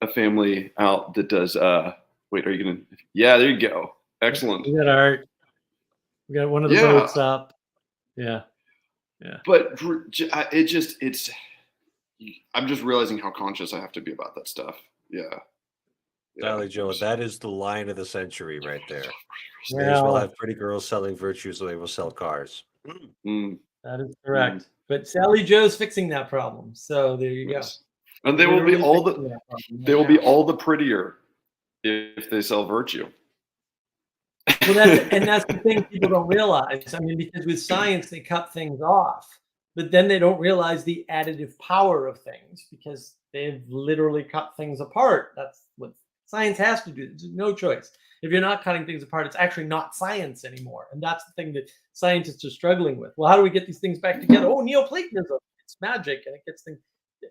a family out that does. Wait, are you gonna? Yeah, there you go. Excellent. We got art. We got one of the boats up. Yeah. But I'm just realizing how conscious I have to be about that stuff. Yeah. Sally Joe, that is the line of the century right there. Well, They will have pretty girls selling virtues, so they will sell cars. That is correct. But Sally Joe's fixing that problem. So there you go. And they will be all the prettier if they sell virtue. Well, that's the thing people don't realize. I mean, because with science they cut things off, but then they don't realize the additive power of things because they've literally cut things apart. That's what science has to do. There's no choice. If you're not cutting things apart, it's actually not science anymore. And that's the thing that scientists are struggling with. Well, how do we get these things back together? Oh, Neoplatonism, it's magic, and it gets things.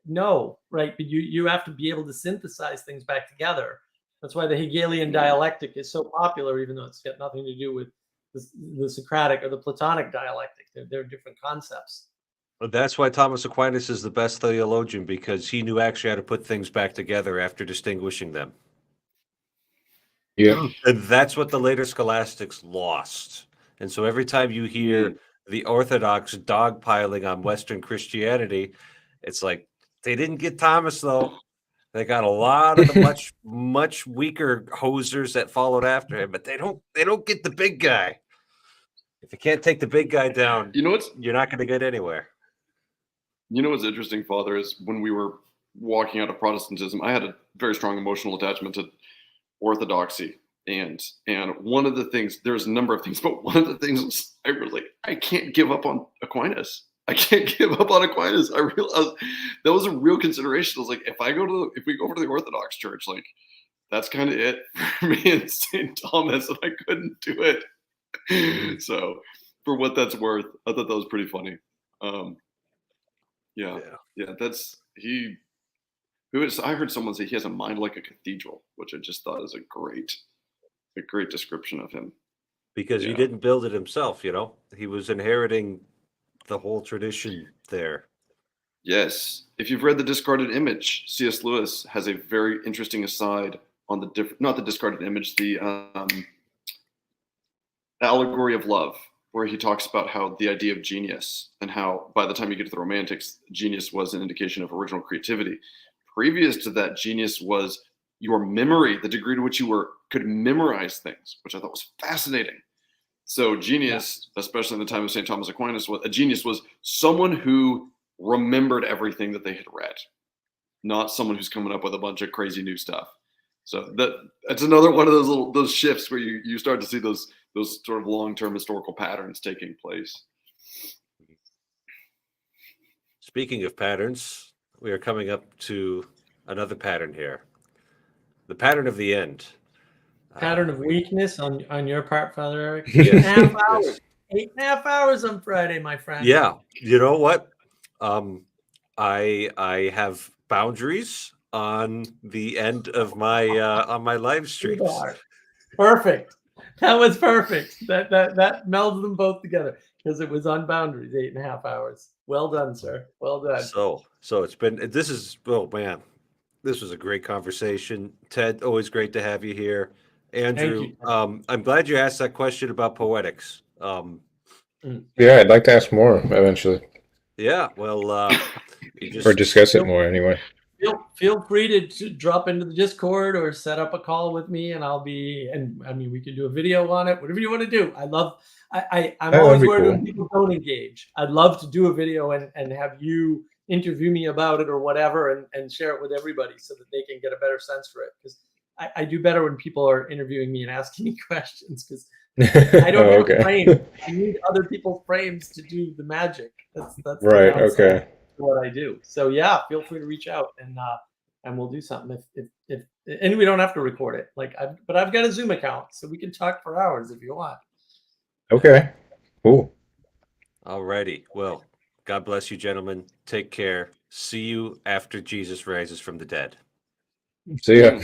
No, right? But you have to be able to synthesize things back together. That's why the Hegelian dialectic is so popular, even though it's got nothing to do with the Socratic or the Platonic dialectic. They're different concepts. That's why Thomas Aquinas is the best theologian, because he knew actually how to put things back together after distinguishing them. Yeah. And that's what the later scholastics lost. And so every time you hear the Orthodox dogpiling on Western Christianity, it's like, they didn't get Thomas, though. They got a lot of the much weaker hosers that followed after him, but they don't get the big guy. If you can't take the big guy down, you're not going to get anywhere. You know what's interesting, Father, is when we were walking out of Protestantism, I had a very strong emotional attachment to Orthodoxy. And one of the things, there's a number of things, but one of the things was I can't give up on Aquinas. I can't give up on Aquinas. I realized that was a real consideration. I was like, if we go over to the Orthodox Church, like that's kind of it for me and St. Thomas, and I couldn't do it. So for what that's worth, I thought that was pretty funny. Yeah, that's who I heard someone say he has a mind like a cathedral, which I just thought is a great description of him. Because he Yeah. didn't build it himself, he was inheriting the whole tradition there. Yes. If you've read The Discarded Image, C.S. Lewis has a very interesting aside on not the discarded image, the allegory of love, where he talks about how the idea of genius and how by the time you get to the Romantics, genius was an indication of original creativity. Previous to that, genius was your memory, the degree to which you could memorize things, which I thought was fascinating. So genius, especially in the time of St. Thomas Aquinas, a genius was someone who remembered everything that they had read, not someone who's coming up with a bunch of crazy new stuff. So that's another one of those shifts where you start to see those sort of long-term historical patterns taking place. Speaking of patterns, we are coming up to another pattern here. The pattern of the end. Pattern of weakness on your part, Father Eric. Yes. 8.5 hours. 8.5 hours on Friday, my friend. Yeah, you know what? I have boundaries on the end of my on my live streams. Perfect. That was perfect. That melded them both together because it was on boundaries. 8.5 hours. Well done, sir. Well done. So it's been. This is this was a great conversation. Ted, always great to have you here. Andrew, I'm glad you asked that question about poetics. Yeah, I'd like to ask more eventually. Yeah, well, or discuss it more anyway. Feel free to drop into the Discord or set up a call with me, and we can do a video on it. Whatever you want to do. I'm always worried when people don't engage. I'd love to do a video and have you interview me about it or whatever, and share it with everybody so that they can get a better sense for it. Because I do better when people are interviewing me and asking me questions, because I don't have frames. I need other people's frames to do the magic. That's right. Okay. What I do. So yeah, feel free to reach out and we'll do something. And we don't have to record it. But I've got a Zoom account, so we can talk for hours if you want. Okay. Cool. Alrighty. Well, God bless you, gentlemen. Take care. See you after Jesus rises from the dead. See ya.